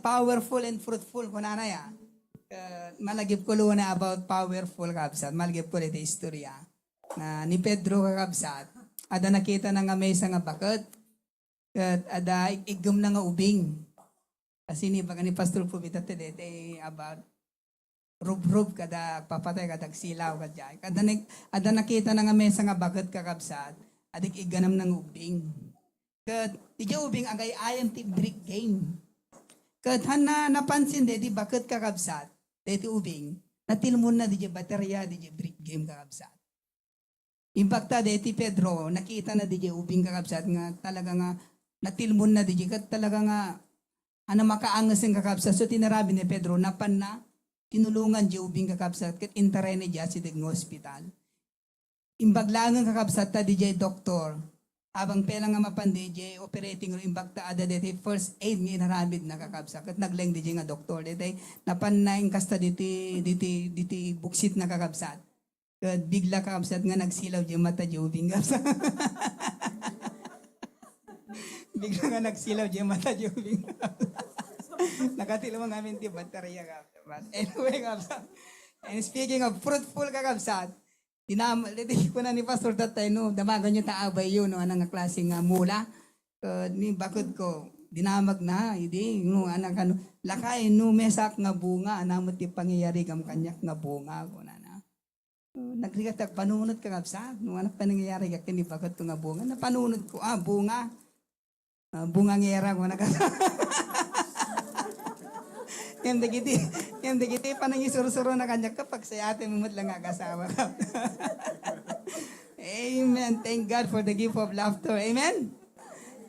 powerful and fruitful ko na ya. Malagip ko na about powerful kabsat. Malagip ko ito istorya. Na ni Pedro kakabsat. Ada nakita na nga mesa nga bakit. Ada igum na nga ubing. Kasi ni baga ni Pastor Pubita today about rub-rub kada papatay kada silaw kadya. Ada nakita na nga mesa nga bakit kakabsat. Adik iganam ng ubing. Kat di ubing agay ayam ti brick game. Kat hana napansin di bakit kakabsat. Deti ubing. Natilmon na di baterya di brick game kakabsat. Impacta deti Pedro, nakita na di ubing kakabsat nga talaga nga natilmon na di kat talaga nga ano makaangas ng kakabsat. So tinarabi ni Pedro, napan na tinulungan di ubing kakabsat kat interene di si ng hospital. Imbaglangan kakabsat ta di doktor. Habang pela nga mapandi di operating room imbagta ada deti first aid nga inarabid na kakabsat kat nagleng di nga doktor. Deti napan na ingkasta diti buksit na kakabsat. Kat bigla kakabsat nga nagsilaw di mata di ubing kakabsat. Bigla nga nagsilaw di mata di ubing Nakatilawang amin ti baterya kakabsat. But anyway kakabsat. And speaking of fruitful kakabsat, dito ko na ni Pastor Tatay, no, damagan nyo taabay yun, no, anang klaseng mula. Ni bakod ko, dinamag na, hindi, no, anang kano, lakay, no, mesak nga bunga, anamot ti pangyayari kam kanyak nga bunga, ko na. Nagrigatag, panunod ka kapsa, no, anak pangyayari ka, kini bakod ko nga bunga, napanunod ko, bunga, bunga ngera ko na ka. Yung digiti pa nang isuro-suro na kanya kapag sa ate mo lang agasawa ka. Amen. Thank God for the gift of laughter. Amen?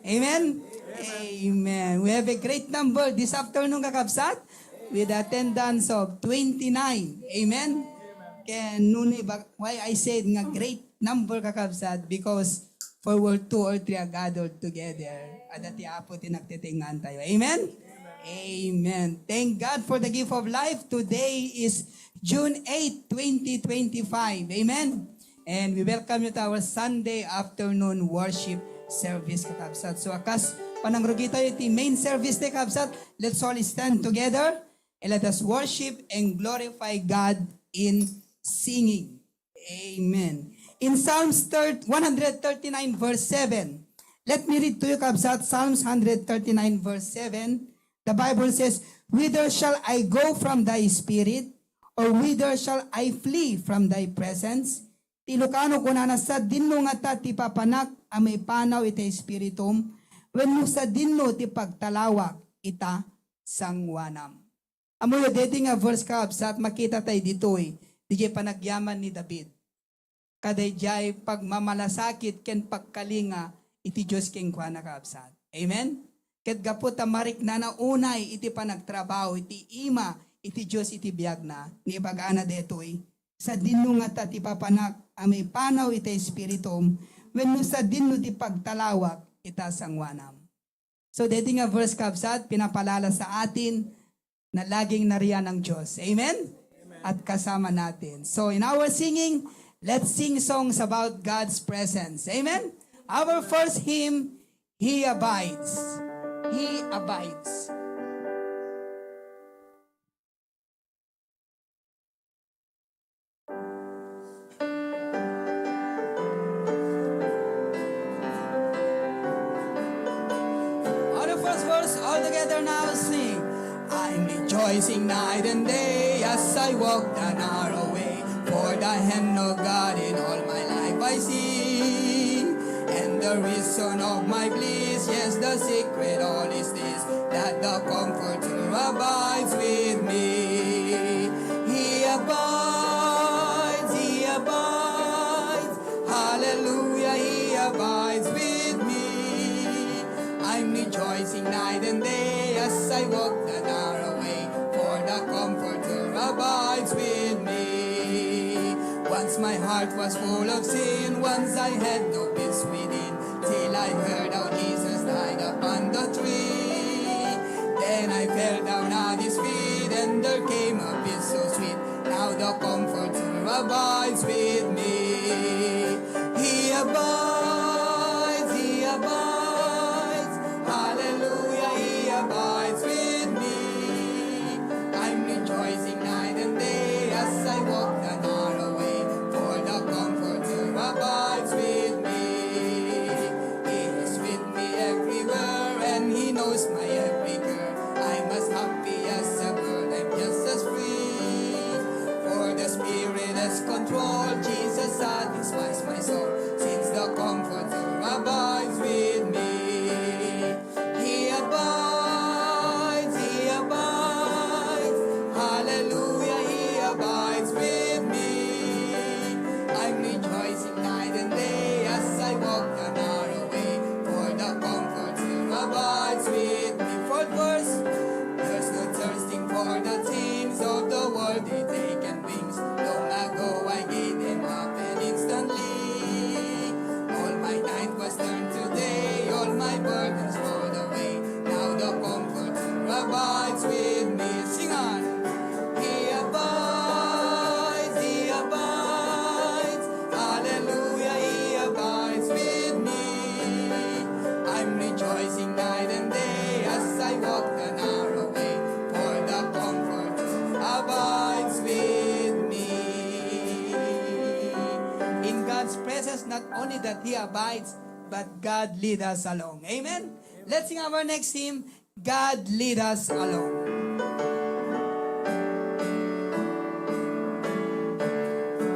Amen? Amen. We have a great number this afternoon kakabsat with attendance of 29. Amen? Kaya why I said nga great number kakabsat because for where 2 or 3 are gathered together. Adati apo tinagtitingan tayo. Amen? Amen. Thank God for the gift of life. Today is June 8, 2025. Amen. And we welcome you to our Sunday afternoon worship service kakabsat. So akas panangrugi tayo iti main service te kakabsat. Let's all stand together and let us worship and glorify God in singing. Amen. In Psalms 139 verse 7. Let me read to you kakabsat Psalms 139 verse 7. The Bible says, "Whither shall I go from thy spirit? Or whither shall I flee from thy presence? Tilukano ko na sa dinno nga ta ti papanak amay panaw ita espiritum, wenno sa dinno ti pagtalawak ita sangwanam." Amoy deti nga verse kakabsat makita tayo dito DJ panagyaman ni David. Kadayjay pagmamalasakit ken pagkalinga iti Diyos ken kuana kakabsat. Amen? Ket gapot marik na unay iti panagtrabaho iti ima iti Diyos iti biyag na ni bagana detoy sa dinno nga ta ti papanak amay panaw iti espiritum wenno sa dinno ti pagtalawak ita sangwanam. So deti nga verse kabsat pinapalala sa atin na laging nariyan ang Diyos. Amen? At kasama natin. So in our singing, let's sing songs about God's presence. Amen? Our first hymn, He Abides. He abides. On the first verse, all together now sing. I'm rejoicing night and day as I walk the narrow way. For the hand of God in all my life I see. And the reason of my bliss, yes, the secret all is this, that the Comforter abides with me. He abides, hallelujah, He abides with me. I'm rejoicing night and day as I walk the narrow way, for the Comforter abides with me. Once my heart was full of sin, once I had no peace within, till I heard how Jesus died upon the tree. Then I fell down at His feet, and there came a peace so sweet. Now the Comforter abides with me. He abides, hallelujah, He abides with abides with me. Sing on. He abides, He abides. Hallelujah, He abides with me. I'm rejoicing night and day as I walk the narrow way, for the comfort abides with me. In God's presence, not only that He abides, but God lead us along. Amen? Let's sing our next hymn, God lead us along.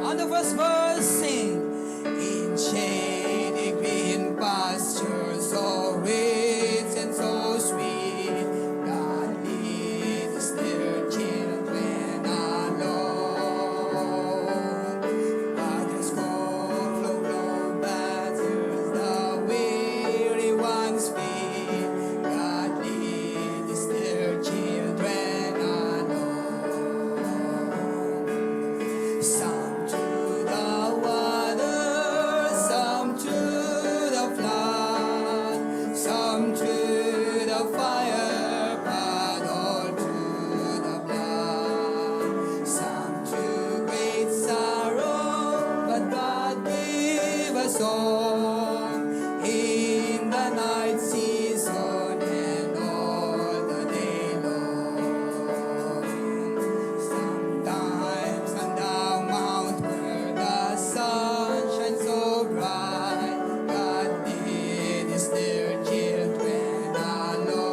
On the first verse, sing. In shady green pastures, so rich and so sweet, God leads their children along. Others flow batters, the weary ones feed. God leads their children along. Some to the water, some to the flood, some to the fire, but all to the blood. Some to great sorrow, but God gave us all in the night season and all the day long. Sometimes on the mount where the sun shines so bright, God leads their children along.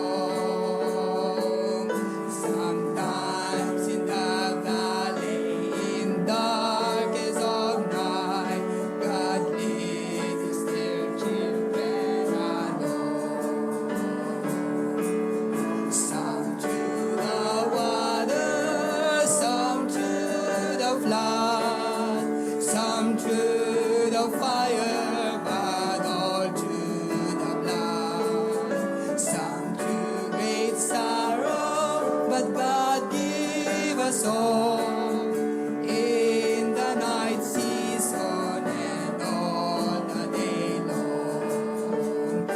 Sometimes in the valley, in darkest of night, God leads their children along. Some to the water, some to the flood, some to the fire, but all to the blood. Some to great sorrow, but God gave us all in the night season and all the day long.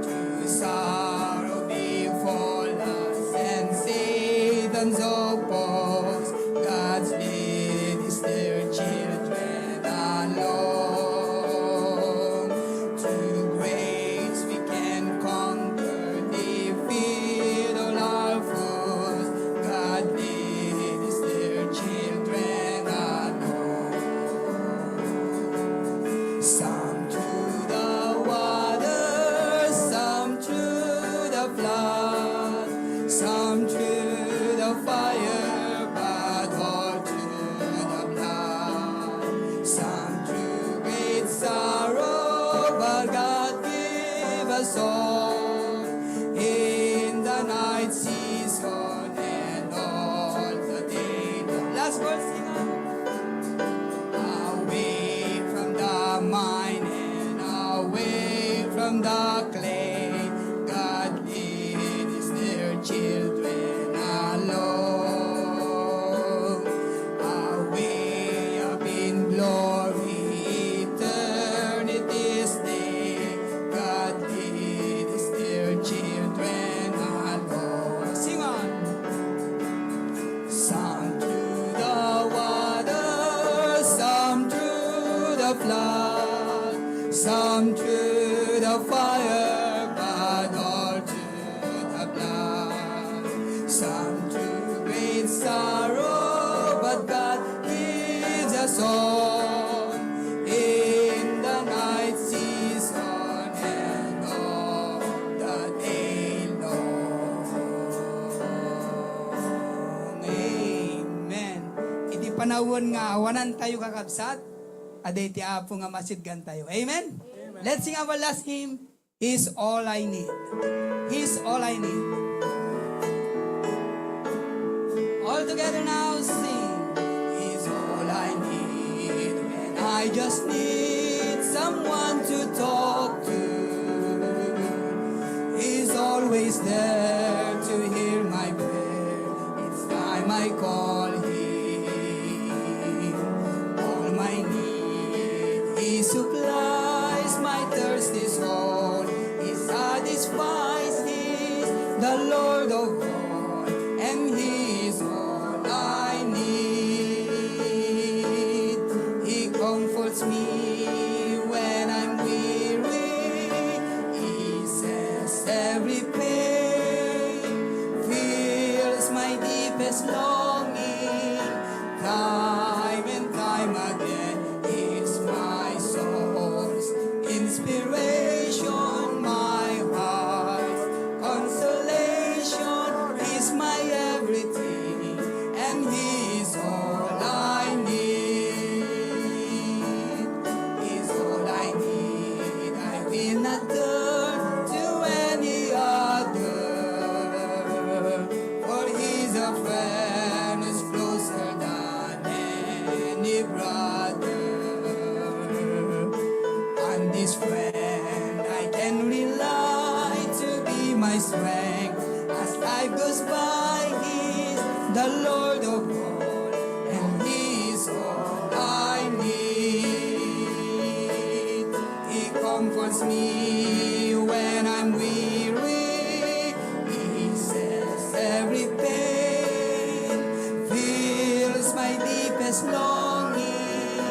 To sorrow befall us and Satan's oppose, God's lead is their children along. To grace we can conquer, defeat all our foes. God leads their children along. Some to the water, some to the flood, some to the fire, but all to the blood. Some to great sorrow, but God gave us all in the night season and all the day long. Last verse, sing on. Away from the mine and away from the clay, God leads their children along. Away up in glory, eternity's day, God leads their children along. Sing on. Some to the water, some to the flood, some to the fire, but all to the blood. Some to great sorrow, but God gives us all in the night season and all the day long. Amen. Iti panahon nga awanan tayo kakabsat, aday ti apo nga masidgan tayo. Amen? Let's sing our last hymn, He's All I Need. He's All I Need. All together now sing. He's all I need when I just need someone to talk to. He's always there to hear my prayer. It's time I call Him. All my need, He supplies my thirsty soul. He satisfies, He's the Lord of all. deepest longing, time and time again, is my soul's inspiration, my heart's consolation, is my everything, and He is all I need. Is all I need. I will not turn to any other, for He's a friend who's closer than any brother. On this friend I can rely to be my strength as life goes by. He's the Lord of all, and He is all I need. He comforts me when I'm weary. He says every pain fills my deepest longing.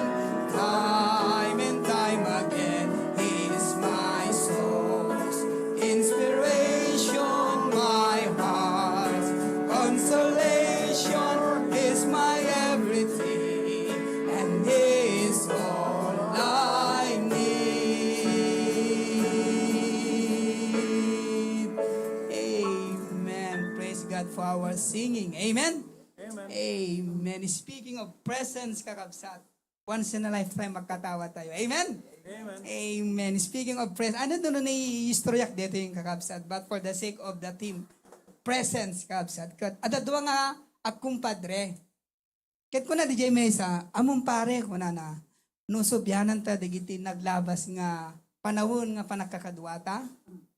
Time and time again, He is my soul's inspiration, my heart's consolation, is my everything, and He is all I need. Amen. Praise God for our singing. Amen. Amen. Speaking of presence, kakabsat, once in a lifetime magkatawa tayo. Amen? Amen. Speaking of presence, ano doon na i-istoryak dito yung kakabsat, but for the sake of the team, presence, kakabsat. At adwa nga, akong padre. Ket ko na DJ Mesa, among pare ko na nusubyanan ta, digiti naglabas nga, panahon nga panakakadwata,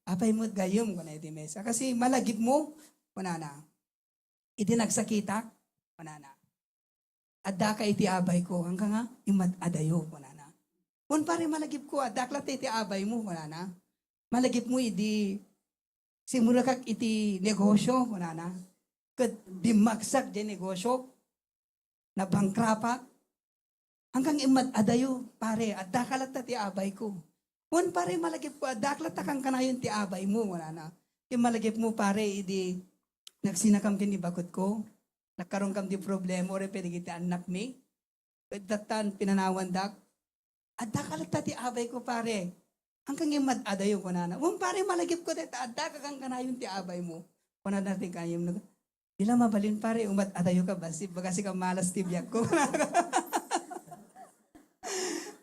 apay mo't gayom ko na DJ Mesa. Kasi malagip mo, ko na iti nagsakita, ko na adda ka iti abay ko, hanggang nga, imad adayo ko na. Kung pare malagip ko, adaklat iti abay mo, ko na. Malagip mo, simula kak iti negosyo, ko na. Kat dimagsak di negosyo, na bangkrapak, hanggang imad adayo, pare, adakalat ti abay ko. Kung pare malagip ko, adaklat kang kanayon ti abay mo, ko na. Kung malagip mo, pare, nagsinakam kini bakot ko, nagkaroon kam di problema, ore pwede kita anak mi. Datan pinanawandak. Adda ka lang ti abay ko pare. Hanggang yung mad-adayo ko na. Pare malagip ko dito, adda ka kang kanayon ti abay mo. Kung natin kayong bila mabalin pare, umad-adayo ka ba? Bagasi ka malas tibyak ko.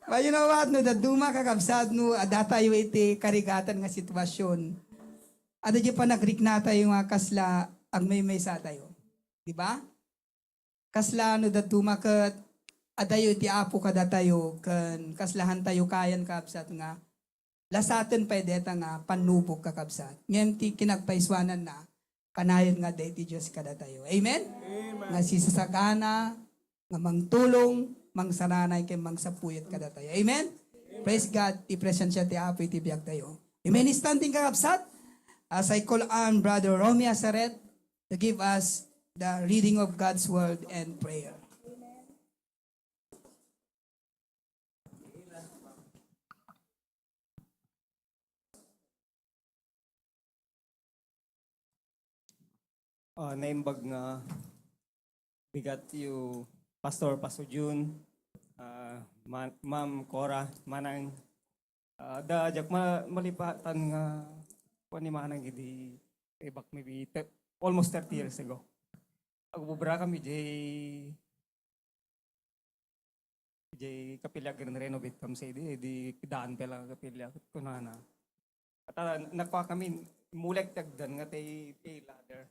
But you know what, no, duma kakabsad no, adda tayo iti karigatan nga sitwasyon. Adda di pa nagrik na tayo nga kasla, ang may sa tayo. Diba? Kasla no duma kat adayo ti apo kada tayo kan kaslahan tayo kayan kapsat nga lasaten pa deta nga panubok kakabsat. Ngem ti kinagpaiswanan na kanayon nga ti Dios kada tayo. Amen? Amen. Nga sisasagana, nga mangtulong, mangsaranay kay mangsapuyat kada tayo. Amen? Amen. Praise God, ti presensya ti apo iti biag tayo. Amen. Standing kakabsat as I call on Brother Romy Azaret to give us the reading of God's word and prayer. Naimbag nga bigat you Pastor June, Ma'am Cora, manang jak malipatan nga ni manang idi back maybe almost 30 years ago. Agbubra kami kapilya renovate kami sa di daan pala kapilya kunana. At nakwa kami mulek tagdan nga tay ladder.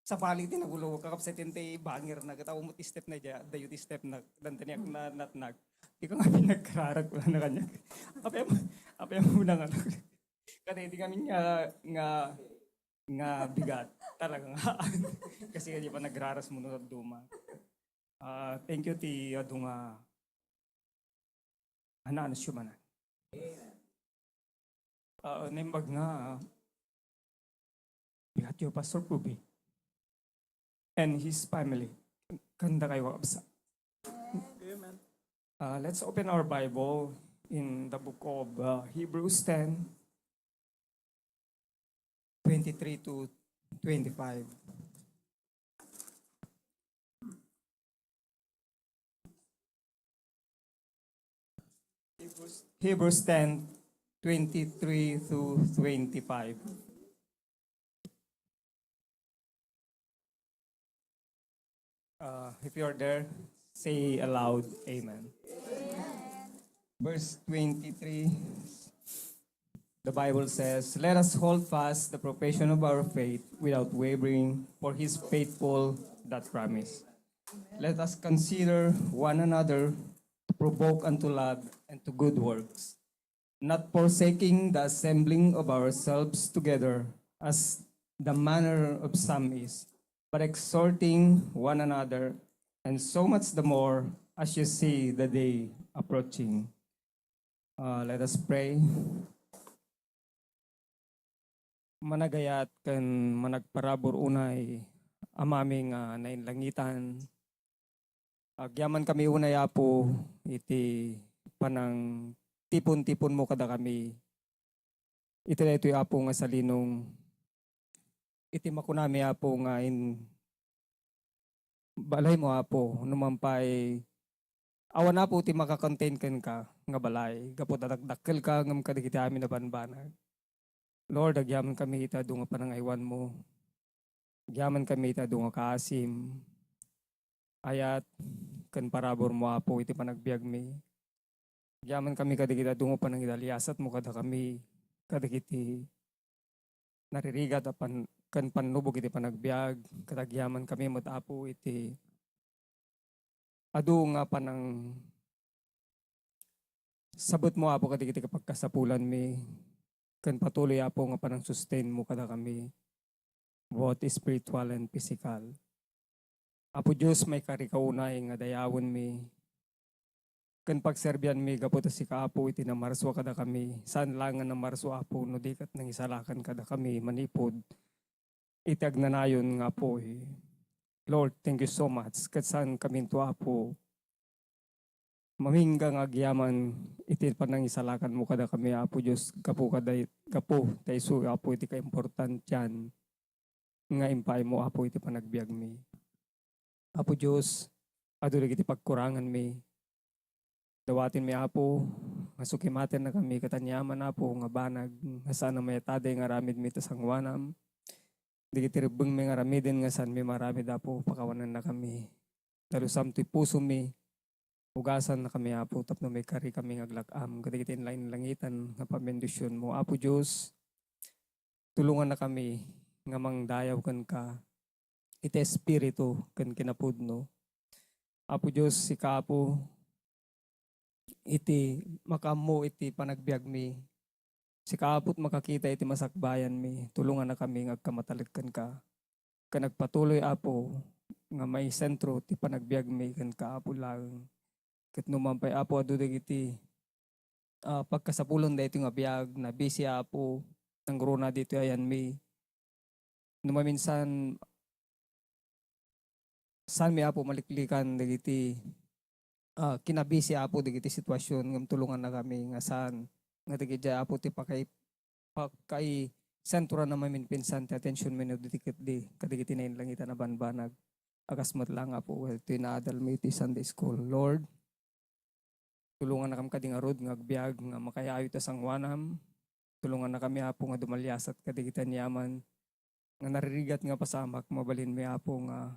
Sa pali tinagulo kakapsa tinte bangir na kataw mo ti step na dya dayo ti step na dantanyak na natnag di ko nga pinagkararag ko na kanya apay mo na nga kasi hindi kami nga bigat talaga nga kasi kanya pa nagraras mo na duma. Thank you ti adunga ano siya man nimbag nga bigat yung Pastor Pubi and his family. Kanda kayo kabsa. Amen. Let's open our Bible in the book of Hebrews 10, 23 to 25. Hebrews 10:23-25. If you're there, say aloud, Amen. Verse 23, the Bible says, "Let us hold fast the profession of our faith without wavering, for He is faithful that promise. Let us consider one another to provoke unto love and to good works, not forsaking the assembling of ourselves together, as the manner of some is, but exhorting one another, and so much the more as you see the day approaching." Let us pray. Managayat kan managparabor unay amaming nainlangitan. Agyaman kami unay apo iti panang tipon-tipon mo kada kami. Iti na ito'y apo nga salinong iti makunami apo nga balay mo apo numampay awan na po ti makakontain ken ka nga balay. Kapot dadagdakkel ka ngam kadigiti amin na banbanag. Lord, agyaman kami ita dunga panangaywan mo. Agyaman kami ita dunga kaasim. Ayat ken parabor mo apo iti panagbiag mi. Agyaman kami kadigiti dunga panangidaliasat mo kada kami. Kadigiti naririgat apan ken panlubog iti panagbiag. Katagyaman kami mo't apo iti adu nga panang sabot mo apo kadigiti kapag kasapulan mi. Kan patuloy apo nga panang sustain mo kada kami. Both spiritual and physical. Apo Diyos may karikaunay nga dayawon mi. Kan pagserbian mi gaputa si kaapo iti namarswa kada kami. Saan lang nga namarswa apo no di kat nang isalakan kada kami manipod. Itag nanayon nga po eh. Lord, thank you so much. Kat saan kami to apo. Maminggang agyaman iti panang isalakan mo kada kami apo Diyos. Gapo tayo su apo iti ka-important yan. Nga impay mo apo iti panagbiag mi. Apo Diyos, adulig iti pagkurangan mi. Dawatin mi apo, masukimaten na kami katanyaman apo nga banag. Nga sana may taday nga ramid mi tasangwanam. Di kitiribeng mi nga ramidin nga saan mi maramid apo pakawanan na kami. Dalusam ti puso mi. Ugasan na kami apo tapno may kari kami ngaglakam. Kadikitin lain langitan nga pamendisyon mo. Apo Diyos, tulungan na kami nga mangdayaw kan ka. Iti espiritu kan kinapudno. Apo Diyos, si Kapo, iti makamo iti panagbiag mi. Si Kapo't makakita iti masakbayan mi. Tulungan na kami ngagkamatalikan ka. Kanagpatuloy apo nga may sentro ti panagbiag mi kan kaapo lang. Kat numampay apo adudag iti pagkasapulong da ito nga biag na busy apo ng corona dito ayan mi. Numaminsan saan mi apo maliklikan dagiti kinabisi apo dagiti sitwasyon ngam tulungan na kami nga saan nga dagiti apo ti pakay sentro na mamin pinsan ti attention mi no dikit di kadigiti na lang ita na banbanag agasmat lang apo ito inaadal mi ti Sunday school. Lord, tulungan na kami kading arod nga agbiag nga makayayo ta sangwanam. Tulungan na kami apo nga dumalyasat kadigitan yaman nga naririgat nga pasamak mabalin mi apo nga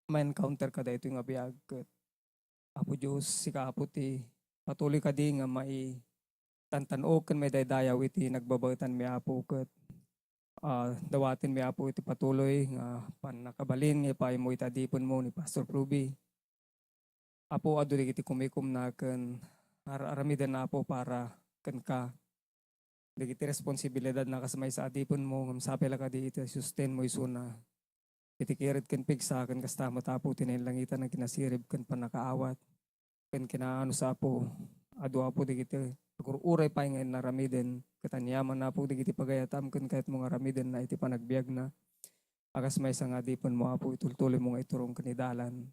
ma-encounter ka dahito nga biag. Apo Diyos, si Kapo ti patuloy ka di nga mai tantanog kan may daydayaw iti nagbabautan mi apo ket dawatin mi apo iti patuloy nga panakabalin nga ipay mo itadipon mo ni Pastor Ruby. Apo adulig iti kumikum na ken aramidan na apo para ken ka. Digiti responsibilidad na kasamay sa adipon mo ngam sapela ka di iti sustain mo isuna. Iti kirit ken pigsa ken kastama tapo tinailangitan ng kinasirib ken panakaawat ken kinaano sa apo adu apo digiti uray pa nga naramiden katanyaman na po digiti pagayatam ken kahit mga ramiden na iti panagbiag na akas may sang adipon mo apo itultuloy mo nga iturong kanidalan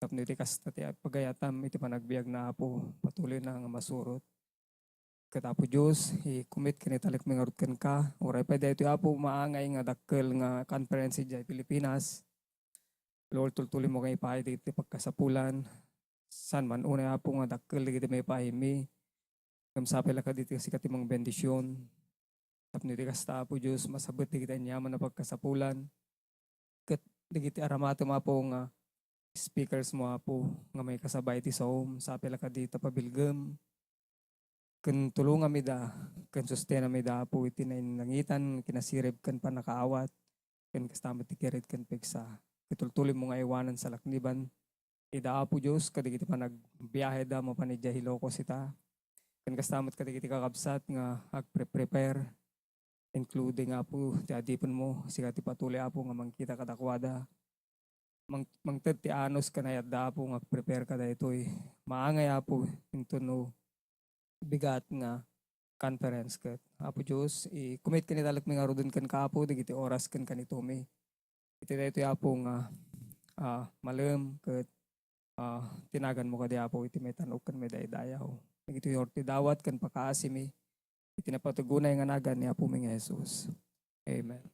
tapno iti kasta ti pagayatam iti panagbiag na apo patuloy na nga masurot. Katapo Diyos, i-commit kinitalik mi ngarut ken ka. Uray pa dito apo maangay nga dakkel nga conference di Pilipinas. Lord, tultuloy mo kay ipahay dito pagkasapulan. San man unay apo nga dakkel dito may pahay mi. Kamsapi lang ka dito kasi katimang bendisyon. Tapno di kasta po Diyos, masabot di kita inyaman na pagkasapulan. Kat di kita aramato mga po nga speakers mo po nga may kasabay ti sa home. Sapi lang ka dito pabilgam. Kan tulungan mi da, kan sustena mi da po iti na inangitan, kinasirib kan pa nakaawat, kan kastamit ti kirit kan pigsa. Kitultulim mo nga iwanan sa lakniban. Ida po Diyos, kadigiti pa nagbiyahe da mo panidya Hilocos ita. Kan kastamit kadigiti kakabsat nga agpre-prepare, including nga po ti adipon mo, siga ti patuloy apo nga mangkita kadakwada. Mangted ti anos kanayat da po nga prepare ka da ito'y maangay apo into no bigat nga conference kat. Apo Diyos, i-commit ka ni talak mga rodon kan kaapo, digiti oras kan kanitumi. Iti na ito apo nga malam kat tinagan mo ka di apo, iti may tanok kan may daydayaw. Digiti yorti dawat kan pakaasimi, iti napatugunay nga nagan ni apo mga Jesus. Amen.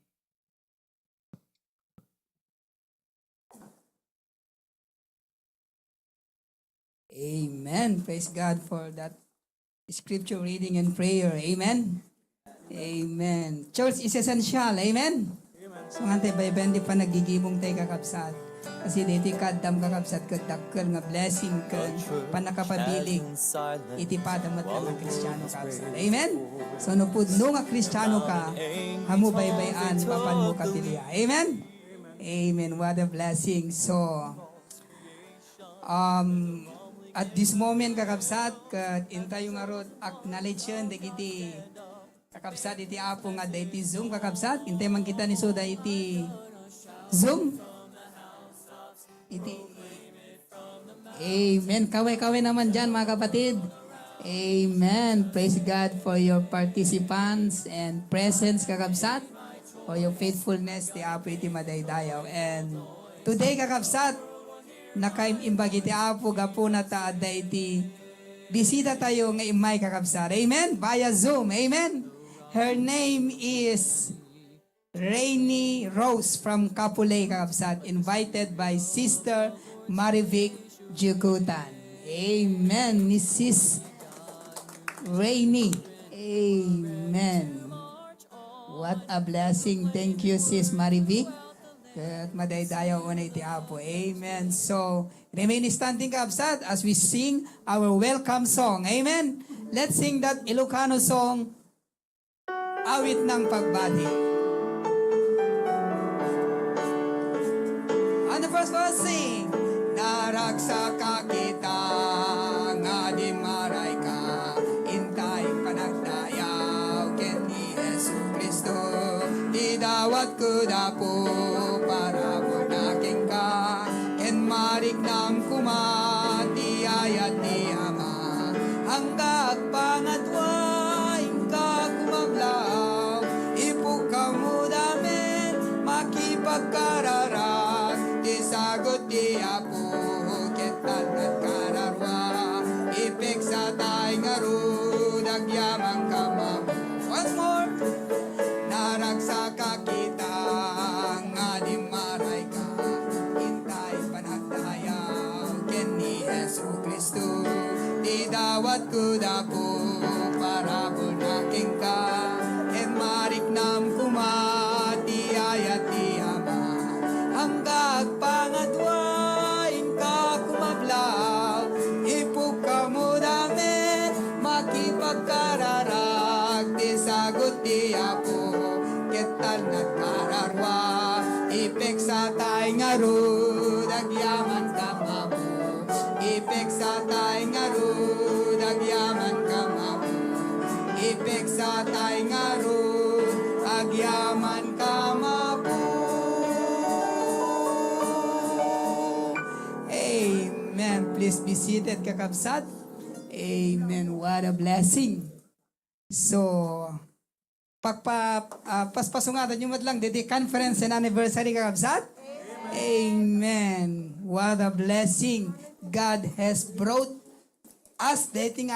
Amen. Praise God for that scripture reading and prayer. Amen. Amen. Church is essential. Amen. So nga tayo bayban di pa nagigibong tayo kakabsat. Kasi dito kadam kakabsat kadakkel nga blessing ka panakapabilig. Iti padamat lang ang Kristiyano kakabsat. Amen. So no pudno nga Kristiyano ka, hamu baybayan, papan mo kapilya. Amen. Amen. What a blessing. So, at this moment kakabsat kat intayo nga rod acknowledge dagiti kakabsat iti apo nga da iti Zoom kakabsat intay man kita ni Soda iti Zoom iti Amen. Kaway naman dyan mga kapatid. Amen. Praise God for your participants and presence kakabsat, for your faithfulness ti apo iti madaydayaw. And today kakabsat nakaimimbag iti apo gapo na taada iti bisita tayo nga imay kakabsat. Amen? Via Zoom. Amen? Her name is Rainy Rose from Kapulay kakabsat, invited by Sister Marivic Jugutan. Amen. Mrs. Rainy. Amen. What a blessing. Thank you, Sis Marivic. At madaydayaw na iti apo. Amen. So, remain standing kakabsat as we sing our welcome song. Amen. Let's sing that Ilocano song, Awit ng Pagbati. On the first verse, sing. Naraksa ka kita, nga di maray ka, intay panagdayaw, ken ni Jesu Cristo, di dawat ko dapo, para po naking ka, ken marik ng kumati ayat ni Ama, hanggang pangatwa, ingka kumablaw, ipukaw mo damen, makipagkararag, isagot di Apo, ketan at kararwa, ipik sa tay ngaru, nagyamang kamamu. Once more, naragsaka kita, nga di maray ka, intay panagdayaw, ken ni Jesu Cristo, di dawat ko dapo, para po naking ka, ken marik nam kumati ayat di Ama, hanggang pangatwain ka kumablaw, ipukaw mo damen, makipagkararag, di sagot di Apo, ketal nagkararwa, ipek sa tay ngaru, dagyaman ka mamu, ipek sa tay ngaru, dagyaman ka mamu, ipek sa tay ngaru, agyaman ka mapu. Amen. Please be seated kakabsat. Amen. What a blessing. So, paspasungatan nyo lang dito conference and anniversary kakabsat. Amen. What a blessing. God has brought us dating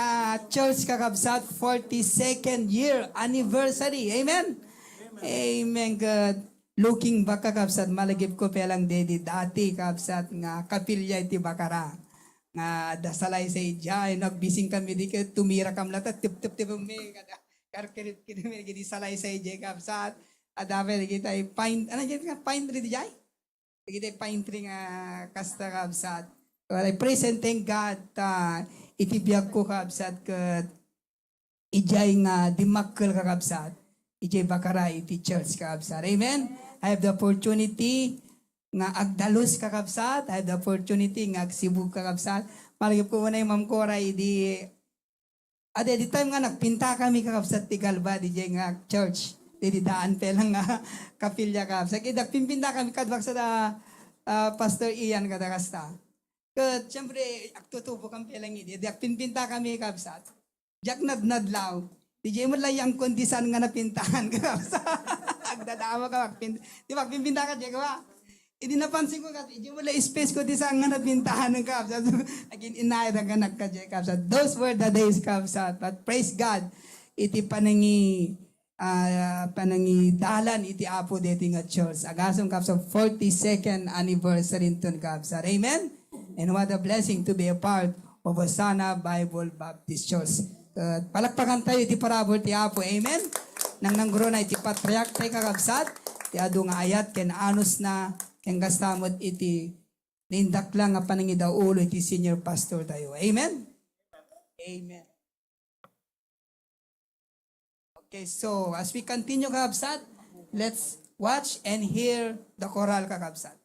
church kakabsat 42nd year anniversary. Amen. Amen. God. Looking back kakabsat, malagip ko pelang dedi dati kakabsat nga kapilya iti bakara. nga dasalay sa ija, nagbising kami di ka tumira kam lata, tip me, karkirit kini gidi salay sa ija kapsat, adabe kita pine, ano kita pine tree di jay? Kita pine tree nga kasta kapsat. Well, I praise and thank God itibiyag ko kapsat kat ijay nga dimakkel ka kapsat, ijay bakaray iti church kapsat. Amen? I have the opportunity nga agdalos kakabsat, I have the opportunity nga agsibug kakabsat. Marigip ko na yung Ma'am Koray, di time nga nagpinta kami kakabsat ti Galba, di nga church. Di daan pelang nga kapilya kakabsat. Kaya nagpimpinta kami kadwag sa Pastor Ian kadakasta. Kat siyempre, agtutubo kang pelang hindi. Nagpimpinta kami kakabsat. Jak nadlaw. Di mo lang yung kondisan nga napintahan kakabsat. Agdadama ka, di ba, pimpinta ka, di ba? Hindi napansin ko kasi, hindi wala space ko di sa nga nabintahan ng kapsat. Again, inayra ka nagka-J kapsat. Those were the days kapsat. But praise God, iti panangi dalan iti apo dating at church. Agasong kapsat, 42nd anniversary nito kapsat. Amen? And what a blessing to be a part of Osana Bible Baptist Church. Palakpakan tayo iti parabol ti apo. Amen? Nang nangguro na iti patriarch tayo kakabsat, ti adu nga ayat ken anus na ken gastamot iti nindak lang nga panangidaw ulo iti senior pastor tayo. Amen? Amen. Okay, so as we continue kakabsat, let's watch and hear the choral kakabsat.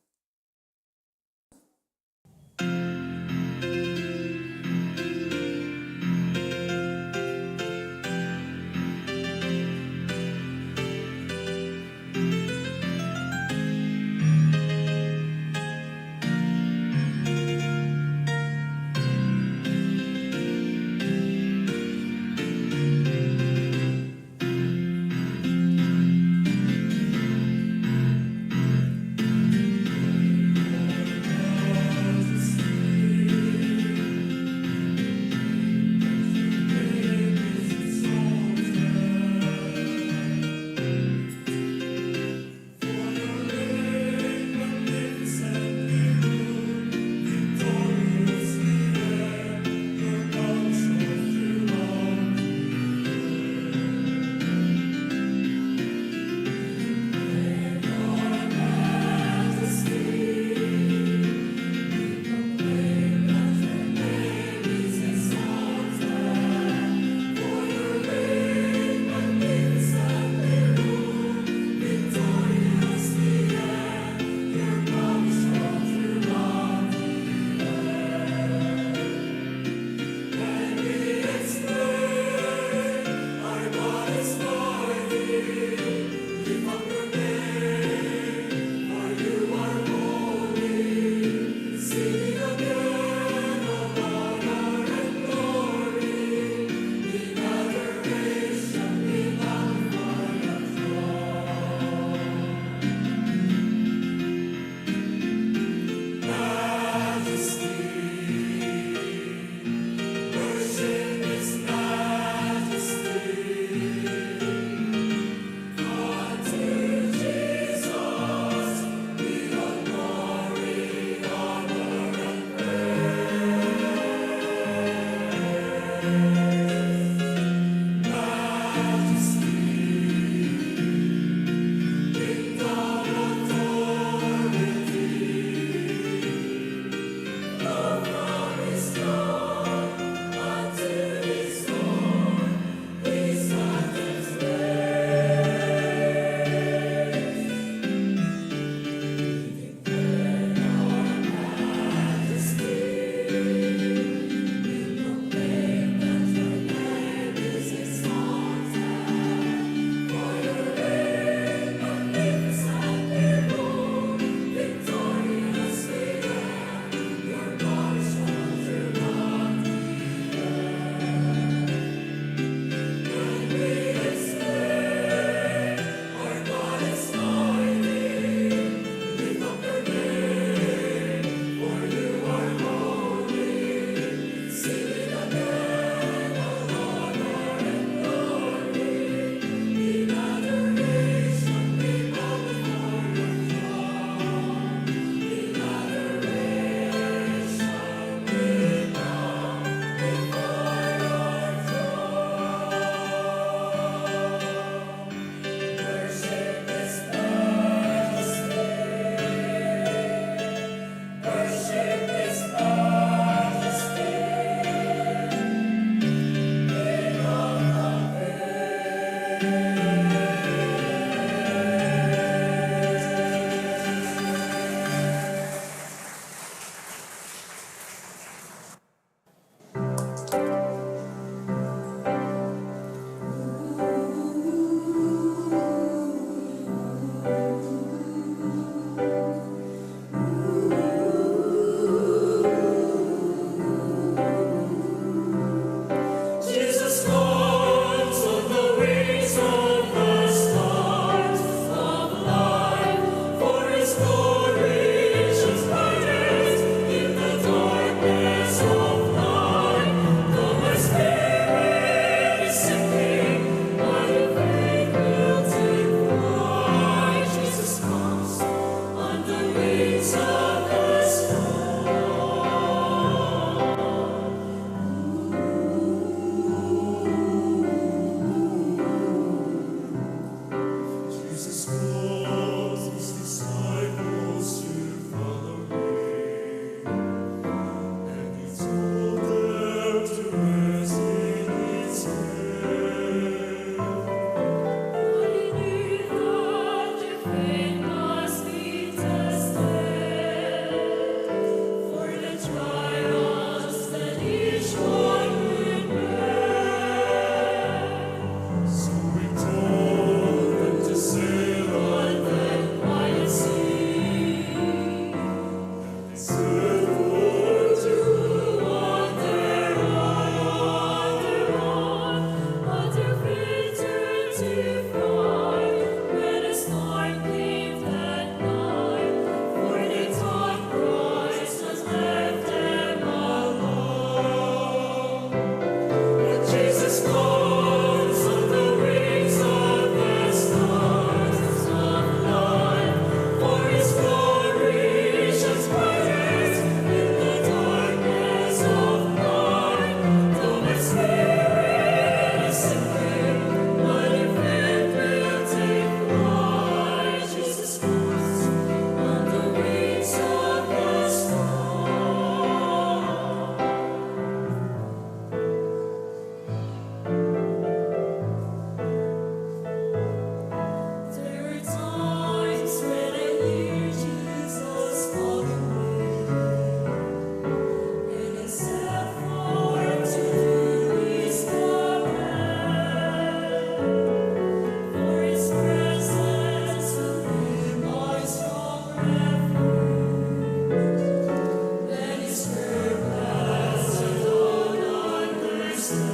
Jesus calls his disciples to follow me, and he told them to rest in his hand. He knew that your faith must be tested, for the trials that each one would bear. So we told them to sail on That quiet sea, and set forth to on their own, but their feet turned to flight when a storm came that night. For they thought Christ was left them alone. But Jesus comes on the wings of the stars Of life, for His glory shines brightest in the darkness of night. Though my spirit is sinking, my faith will take flight. Jesus comes on the wings of the storm. There are times when I hear Jesus calling me, and I set forth to do His command. For His presence will be my strong refuge. Then His purpose I don't understand.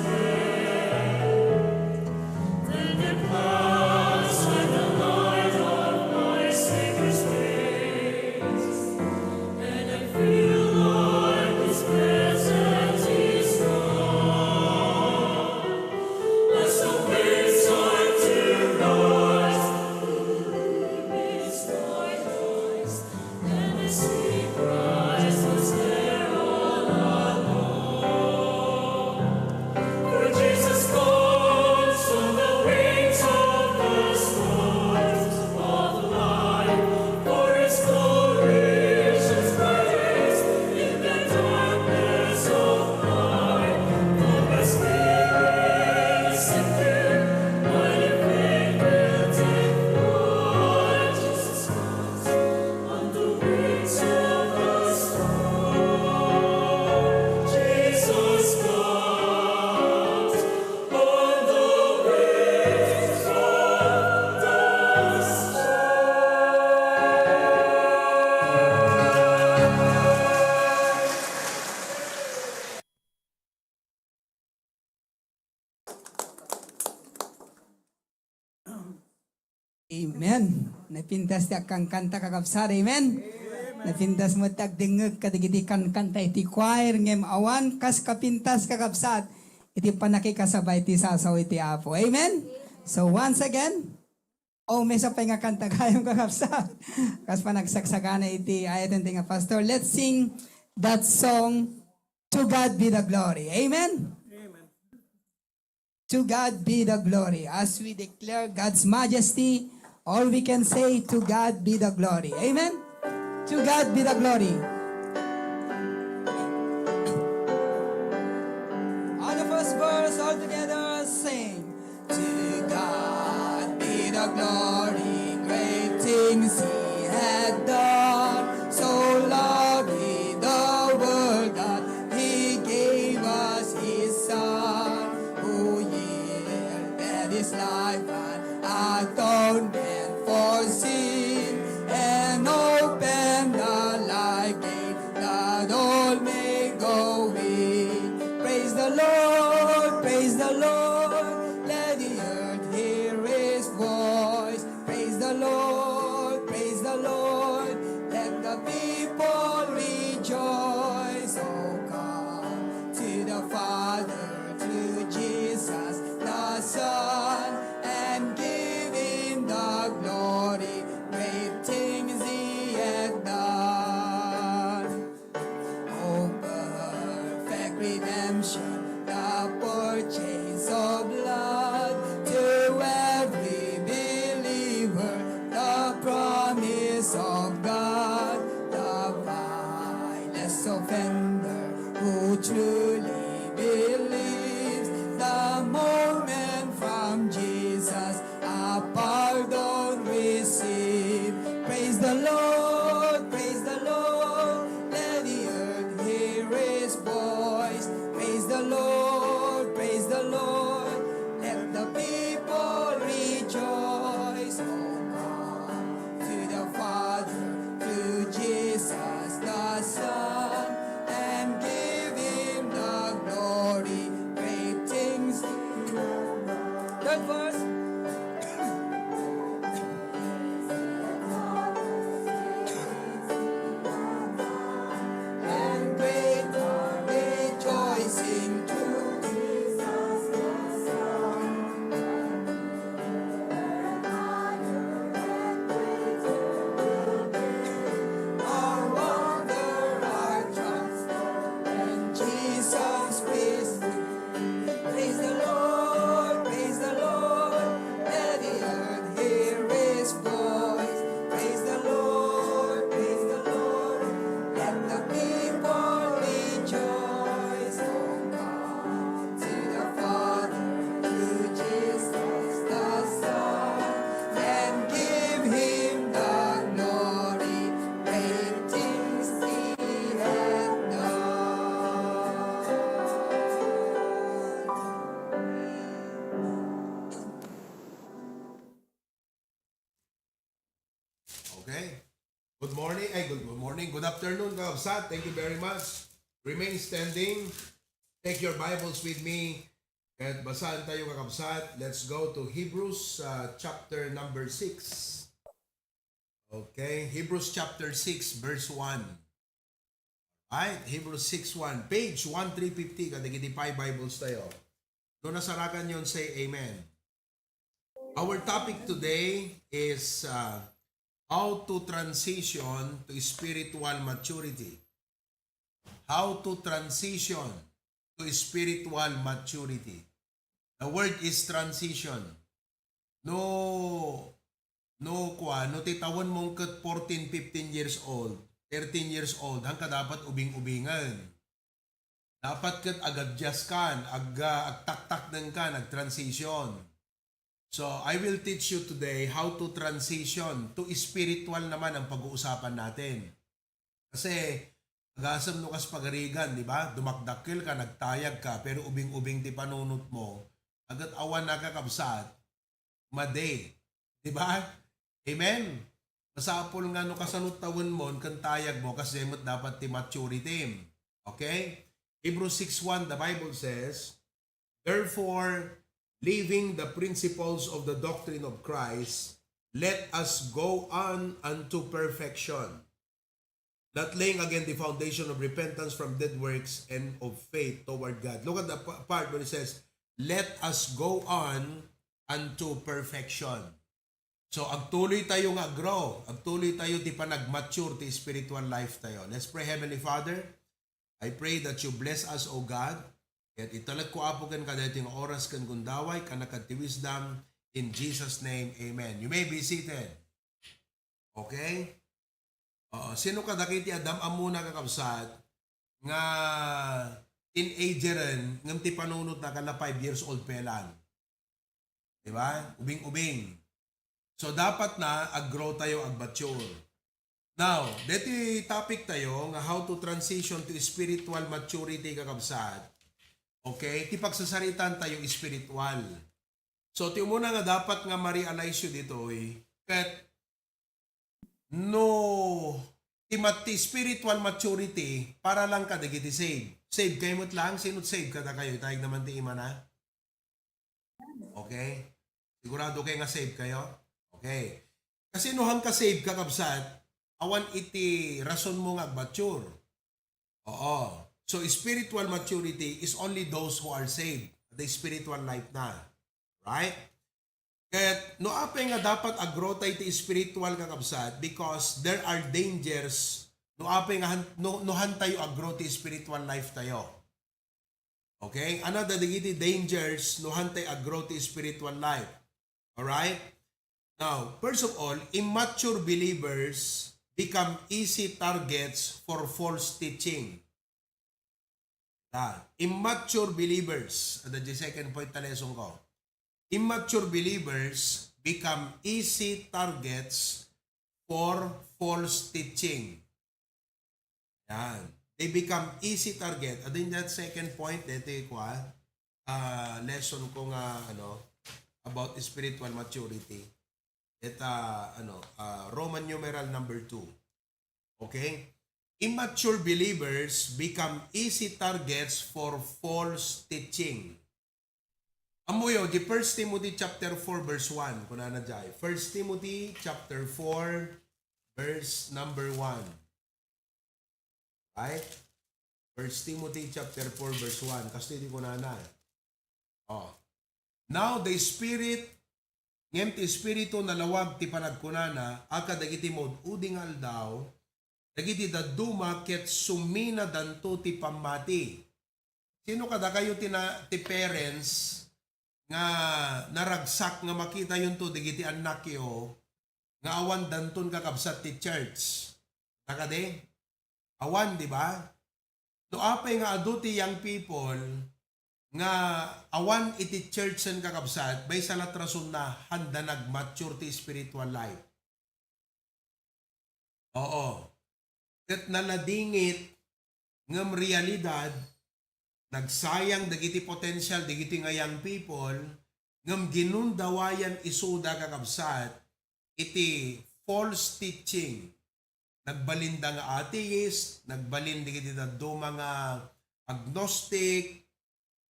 Then the clouds like the light of my Savior's face, and I feel like His presence is strong. As the waves start to rise, it's my voice, and the sea cries was there all along. For Jesus comes on the wings of the stars of light, for His glory shines brightest in the darkness of night. Though my spirit is sinking, my faith will take flight. Jesus comes on the wings of the storm. Jesus comes on the wings of the Amen. Napintas ti akang kanta kakabsat. Amen. Napintas mo tagdingag kadigiti kan kanta iti choir ngem awan kas kapintas kakabsat iti panakikasabay ti sasaw iti Apo. Amen. So once again, may sa nga kanta kayong kakabsat. Kas panagsaksagana iti ayatan ti nga pastor. Let's sing that song, To God Be the Glory. Amen. To God be the glory. As we declare God's majesty, all we can say, to God be the glory. Amen? To God be the glory. On the first verse, all together sing. To God be the glory, great things He had done. So lovely the world that He gave us His Son, who yielded His life an atonement for sin, and opened the life gate Good morning. Good morning. Good afternoon, Kakabsat. Thank you very much. Remain standing. Take your Bibles with me. At basahan tayo, Kakabsat. Let's go to Hebrews chapter number 6. Okay. Hebrews chapter 6 verse 1. Alright. Hebrews 6:1. Page 1350. Kadigiti 5 Bibles tayo. Doon nasarakan yun, say amen. Our topic today is how to transition to spiritual maturity. How to transition to spiritual maturity. The word is transition. No titawon mong kat 14, 15 years old, 13 years old, hangka dapat ubing-ubingan. Dapat kat agad-adjust kan, agtak-tak ng kan, ag-transition. So, I will teach you today how to transition to spiritual naman ang pag-uusapan natin. Kasi, agasam no kas pagarigan, di ba? Dumakdakil ka, nagtayag ka, pero ubing-ubing ti panunot mo, agad awan na kakabsat, made. Di ba? Amen? Masapol nga no kasanot tawon mo, kan tayag mo, kasi mo't dapat ti maturity. Okay? Hebrews 6:1, the Bible says, therefore, leaving the principles of the doctrine of Christ, let us go on unto perfection, not laying again the foundation of repentance from dead works and of faith toward God. Look at the part where it says, let us go on unto perfection. So, agtuloy tayo nga grow. Agtuloy tayo ti panag-mature ti spiritual life tayo. Let's pray. Heavenly Father, I pray that you bless us, O God. At italag ko apo kan kadating oras kan gundaway kanakad ti wisdom in Jesus name. Amen. You may be seated. Okay? Sino kadakiti Adam amuna kakabsat nga teenageran ngam ti panunot na kana 5 years old pa lang. Di ba? Ubing-ubing. So dapat na ag-grow tayo, ag-mature. Now, dito topic tayo nga how to transition to spiritual maturity kakabsat. Okay? Ti pagsasaritan tayo spiritual. So, ti muna nga dapat nga ma-realize yun dito kat ti spiritual maturity para lang ka dagiti save. Save kayo mo't lang, sinot save kada kayo, tayag naman ti ima na. Okay? Sigurado kayo nga save kayo? Okay. Kasi nuhang ka save kakabsat, awan iti rason mo nga mature. Oo. So, spiritual maturity is only those who are saved. The spiritual life na. Right? Kaya, no apay nga dapat agrow tayo ti spiritual kakabsat because there are dangers no apay nga no tayo agrow ti spiritual life tayo. Okay? Ano da digiti dangers no tayo agrow ti spiritual life? Alright? Now, first of all, immature believers become easy targets for false teaching. Immature believers, the second point na lesson ko. Immature believers become easy targets for false teaching. Yan. They become easy target. At in that second point, ito ko lesson ko nga about spiritual maturity. Ito Roman numeral number 2. Okay? Immature believers become easy targets for false teaching. Amuyo, di 1 Timothy chapter 4 verse 1. Kuna na dyan. 1 Timothy chapter 4 verse number 1. Right? 1 Timothy chapter 4 verse 1. Kasi di ko na. Now the Spirit, ngem ti Espiritu nalawag ti panagkunana, akadagiti mod udingal daw, dagiti daduma ket sumina danto ti pamati. Sino kada kayo ti parents nga naragsak nga makita yun to dagiti anak yo nga awan danton kakabsat ti church. Nakade? Awan, di ba? No apay nga adu ti young people nga awan iti church sen kakabsat bay salat rason na handa nag-mature ti spiritual life. Oo. Ket naladingit ngem realidad nagsayang dagiti potential dagiti nga young people ngem ginundawayan isuda kakabsat iti false teaching nagbalinda nga atheist, nagbalin digiti dadto mga agnostic,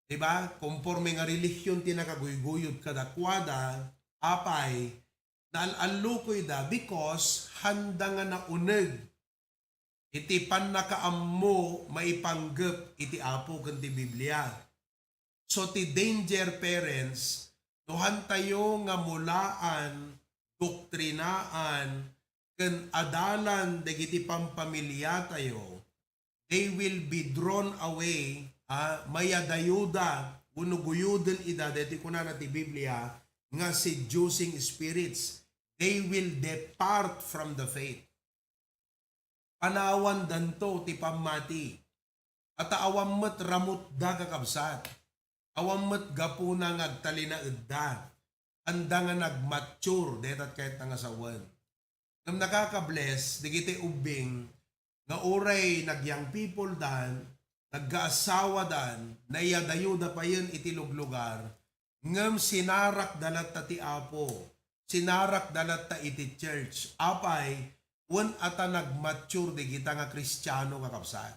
diba? Conforme nga relihiyon tinakaguyguyod kadakwada, apay, naalukoy da because handa nga nauneg iti panakaammo maipanggep iti apo ken ti Biblia. So ti danger parents, nuhan tayo nga mulaan, doktrinaan, ken adalan dagiti pampamilya tayo, they will be drawn away, mayadayuda, unuguyuden ida, deti kunana ti Biblia, nga seducing spirits. They will depart from the faith. Panawan danto ti pamati. At awam met ramot da kakabsat. Awam met gapuna ngagtalina edda. Anda nga nagmature, detat kahit nga sawan. Ngam nakaka-bless, digiti ubing, nga oray nagyang people dan, nagkaasawa dan, nayadayuda pa yun iti luglugar, ngam sinarak dalat ta ti apo, sinarak dalat ta iti church, apay, wan ata nagmature di kita nga Kristiyano kakapsat.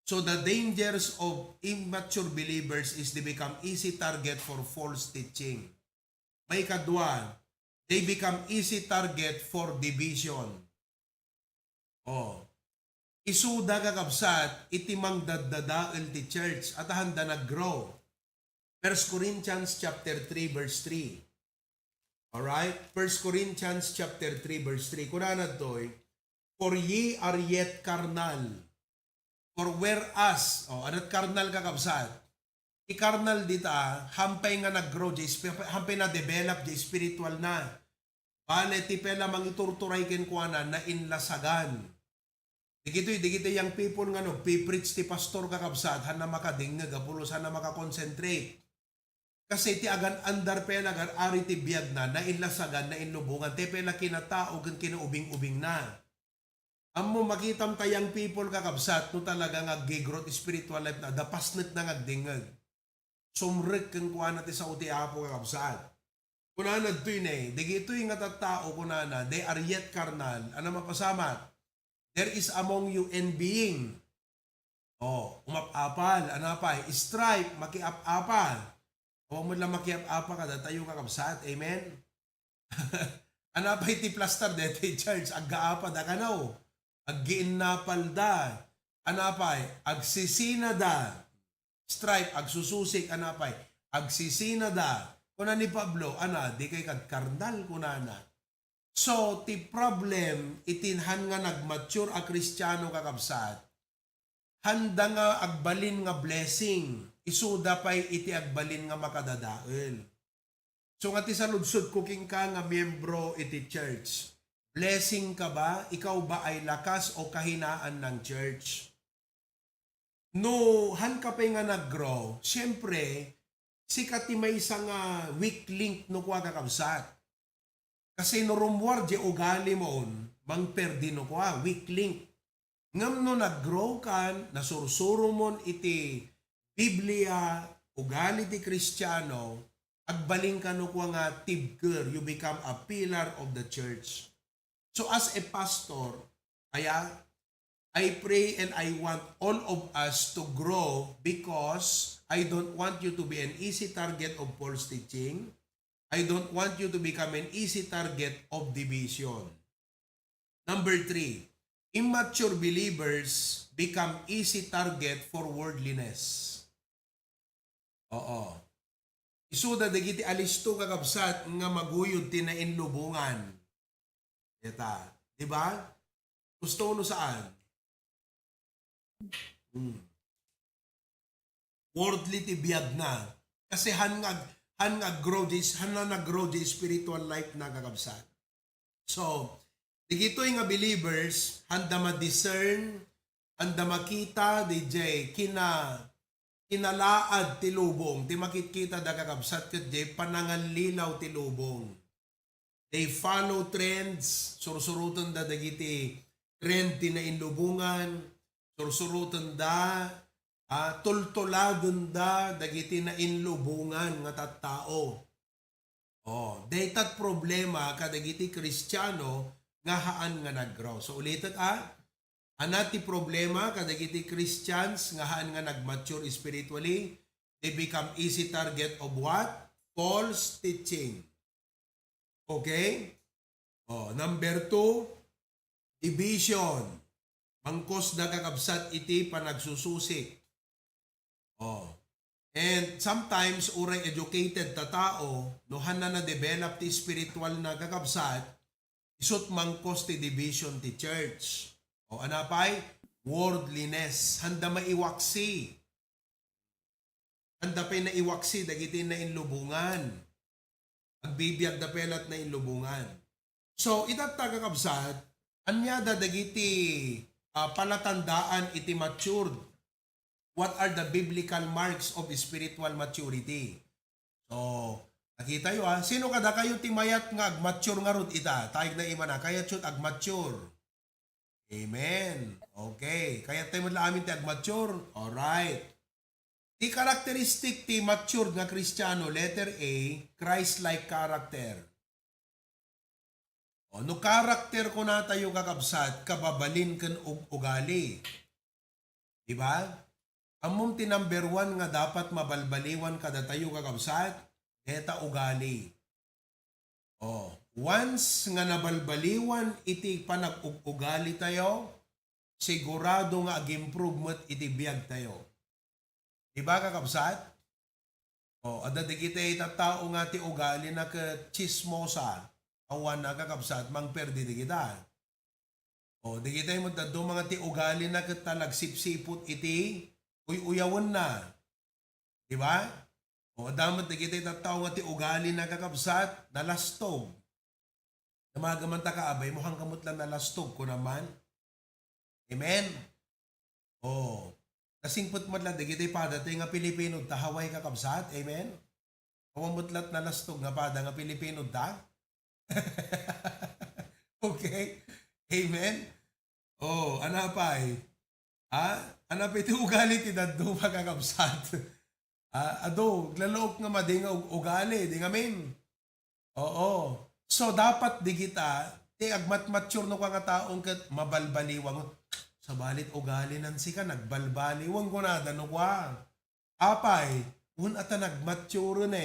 So the dangers of immature believers is they become easy target for false teaching. May kadwa, they become easy target for division. Isuda kakabsat, itimang daddadael ti church at handa nag-grow. 1 Corinthians chapter 3 verse 3. Alright? 1 Corinthians chapter 3 verse 3. Kunanad to'y, for ye are yet carnal. For whereas, anat carnal kakabsat, i-carnal dita, hampay nga nag-grow, hampay na develop, spiritual na. Bale, ti pela mangiturturay kenkwana na inlasagan. Digito'y yung people nga pipreach ti pastor kakabsat, han na makadingag, apulos han na makakonsentrate. Kasi ti agan andar pela gar ari ti biyag na inlasagan, na inlubungan, ti pela kinatao, gan kinaubing-ubing na. Amo makitam tayang people kakabsat, no talaga nag-growth spiritual life na, dapasnet na ngagdingag. Sumrek kang kuha natin sa uti apo kakabsat. Kunana do'y na digito'y nga tattao kunana, they are yet carnal. Ano mapasamat? There is among you envying. Umapapal. Ano pa? Strife, makiapapal. Huwag mo lang makiapapa ka, tayo kakabsat. Amen? Ano pa iti plaster dete church? Aggaapa da ka na o. Aggiinnapal da. Ano pa? Agsisina da. Strife, agsususik. Ano pa? Agsisina da. Kuna ni Pablo, di kay karnal kunana. So, ti problem, itinhan nga nagmature a Kristiyano kakabsat, handa nga agbalin nga blessing, isuda pa'y iti agbalin nga makadadael. So, nga ti sa ludsud cooking ka nga miyembro iti church, blessing ka ba? Ikaw ba ay lakas o kahinaan ng church? No, han ka pa'y nga nag-grow, siyempre, sikat ti may isang weak link no kwa kakabsat. Kasi no rumwar di ugali mo mang perdi no kwa, weak link. Ngam no nag-grow kan, nasursuro mon iti Biblia, ugali ti Kristiyano, agbaling ka no kwa nga tibker, you become a pillar of the church. So as a pastor, I pray and I want all of us to grow because I don't want you to be an easy target of false teaching. I don't want you to become an easy target of division. Number 3, immature believers become easy target for worldliness. Isuda dagiti alisto kakabsat nga maguyod tinainlubungan. Eta, di ba? Gusto no saan? Worldly ti biyag na. Kasi han nag-grow di spiritual life na kakabsat. So, digito'y nga believers, handa ma-discern, handa makita, DJ, kinalaad ti lubong, ti makikita da kakabsat kat jay pananganlilaw ti lubong. They follow trends, sursurutan da dagiti trend ti nainlubungan, sursurutan da, tultuladon da, dagiti na inlubungan nga tattao. Daytat problema kadagiti Kristiyano nga haan nga naggrow. So ulitin anati problema kadagiti Christians nga haan nga nagmature spiritually, they become easy target of what? False teaching. Okay? Number 2, division. Mangkos na kakabsat iti panagsususik. And sometimes, uray educated ta tao, nohan na na-develop ti spiritual na kakabsat, isut mangkos ti division ti church. Anapay? Worldliness. Handa maiwaksi. Handa pa'y naiwaksi, dagiti na inlubungan. Agbibiyag da pelat na inlubungan. So, itatag kakabsat, anyada dagiti palatandaan iti matured. What are the biblical marks of spiritual maturity? So, nakita yun sino kada kayo timayat nga agmature nga rod ita? Tayag na ima na, kaya chut agmature. Amen. Okay. Kaya tayo mo amin ti agmature? Alright. Ti karakteristik ti matured nga Kristiyano, letter A, Christ-like character. No karakter ko na tayo kakabsat, kababalin kan ugali. Diba? Amom ti number 1 nga dapat mabalbaliwan kada tayo kakabsat, eta ugali. Once nga nabalbaliwan iti panag-ugali tayo, sigurado nga ag-improvement iti biyag tayo. Diba kakabsat? Adadi kita itatao nga ti ugali na ka chismosa, awan na kakabsat, mangperdi di kita. Di kita yung mga ti ugali na ka talagsipsipot iti, uyawan na. Diba? Damat na kita itatao nga ti ugali na kakabsat, nalastog. Namagamanta ka abay, mukhang kamot lang nalastog ko naman. Amen? Kasingput matlat, di kita ipadatay nga Pilipino, tahaway kakabsat. Amen? Kumamutlat nalastog nga pada nga Pilipino ta. Okay? Amen? Anapay? Anapay iti ugali ti daddo kakabsat. Glalook nga madi nga ugali, di nga min. So, dapat di kita, ti agmat-mature no ka nga taong kat mabalbaliwang. Sa balit ugali nan sika, nagbalbaliwang ko na, dano kwa. Apay, ata nagmature na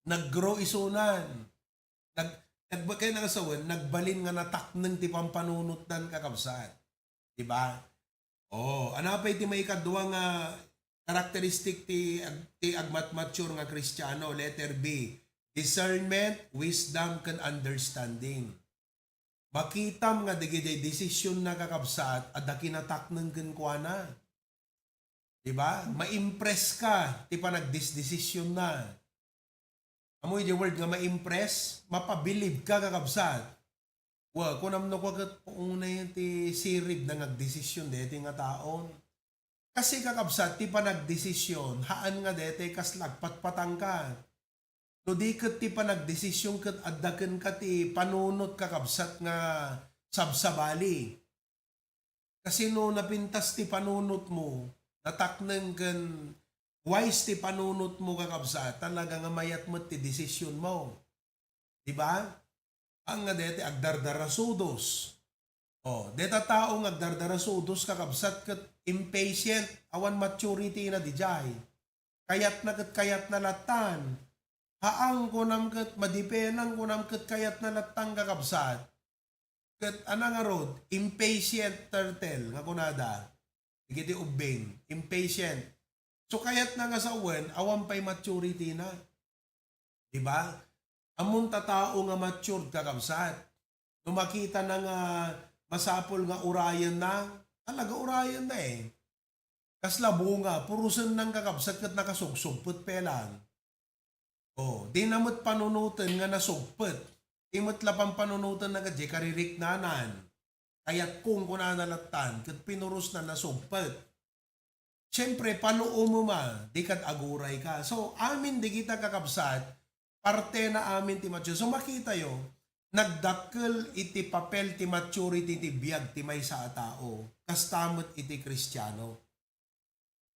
nag-grow isunan. Nagbakay na kasawan, nagbalin nga nataknang ti pampanunot nan kakabsat. Diba? Anapay ti may kadwa nga karakteristik ti agmat-mature nga Kristiyano, letter B, discernment, wisdom, and understanding. Makitam nga digide desisyon na kakabsat at kinatak ng kuana. Diba? Ma-impress ka, ti pa nagdesisyon na. Amoy the word nga ma-impress, mapabilib ka kakabsat. Kung namno ko kat una yan ti sirib na nagdesisyon deti nga taon. Kasi kakabsat, ti pa nagdesisyon, haan nga dete kas lagpatpatang ka. No di kat ti pa nagdesisyon kat addaken ka ti panunot kakabsat nga sabsabali. Kasi no napintas ti panunot mo, natakneng kan wise ti panunot mo kakabsat, talaga nga mayat mo ti desisyon mo. Diba? Ang nga dete agdardarasudos. Deta tao nga agdardarasudos kakabsat kat impatient, awan maturity na dijay. Kayat na latan. Haang kunam kat madipenang kunam kat kayat na latang kakabsat. Kat anang arod, impatient turtle nga kunada. Igiti ubing, impatient. So kayat na nga sa uwan, awan pa'y maturity na. Diba? Among tatao nga matured kakabsat. Nung makita na nga masapol nga urayan na, talaga urayan na Kasla bunga, purusan ng kakabsat kat nakasugsugput pelang. Di namot panunutan nga nasugput. Imot lapang panunutan na kadya karirik nanan. Kaya't kung kunanalatan, kat pinurus na nasugput. Siyempre, panuo mo di kat aguray ka. So, amin di kita kakabsat, parte na amin ti mature. So, makita yo, nagdakkel iti papel ti maturity ti biyag ti may sa tao. Kastamot iti Kristiyano.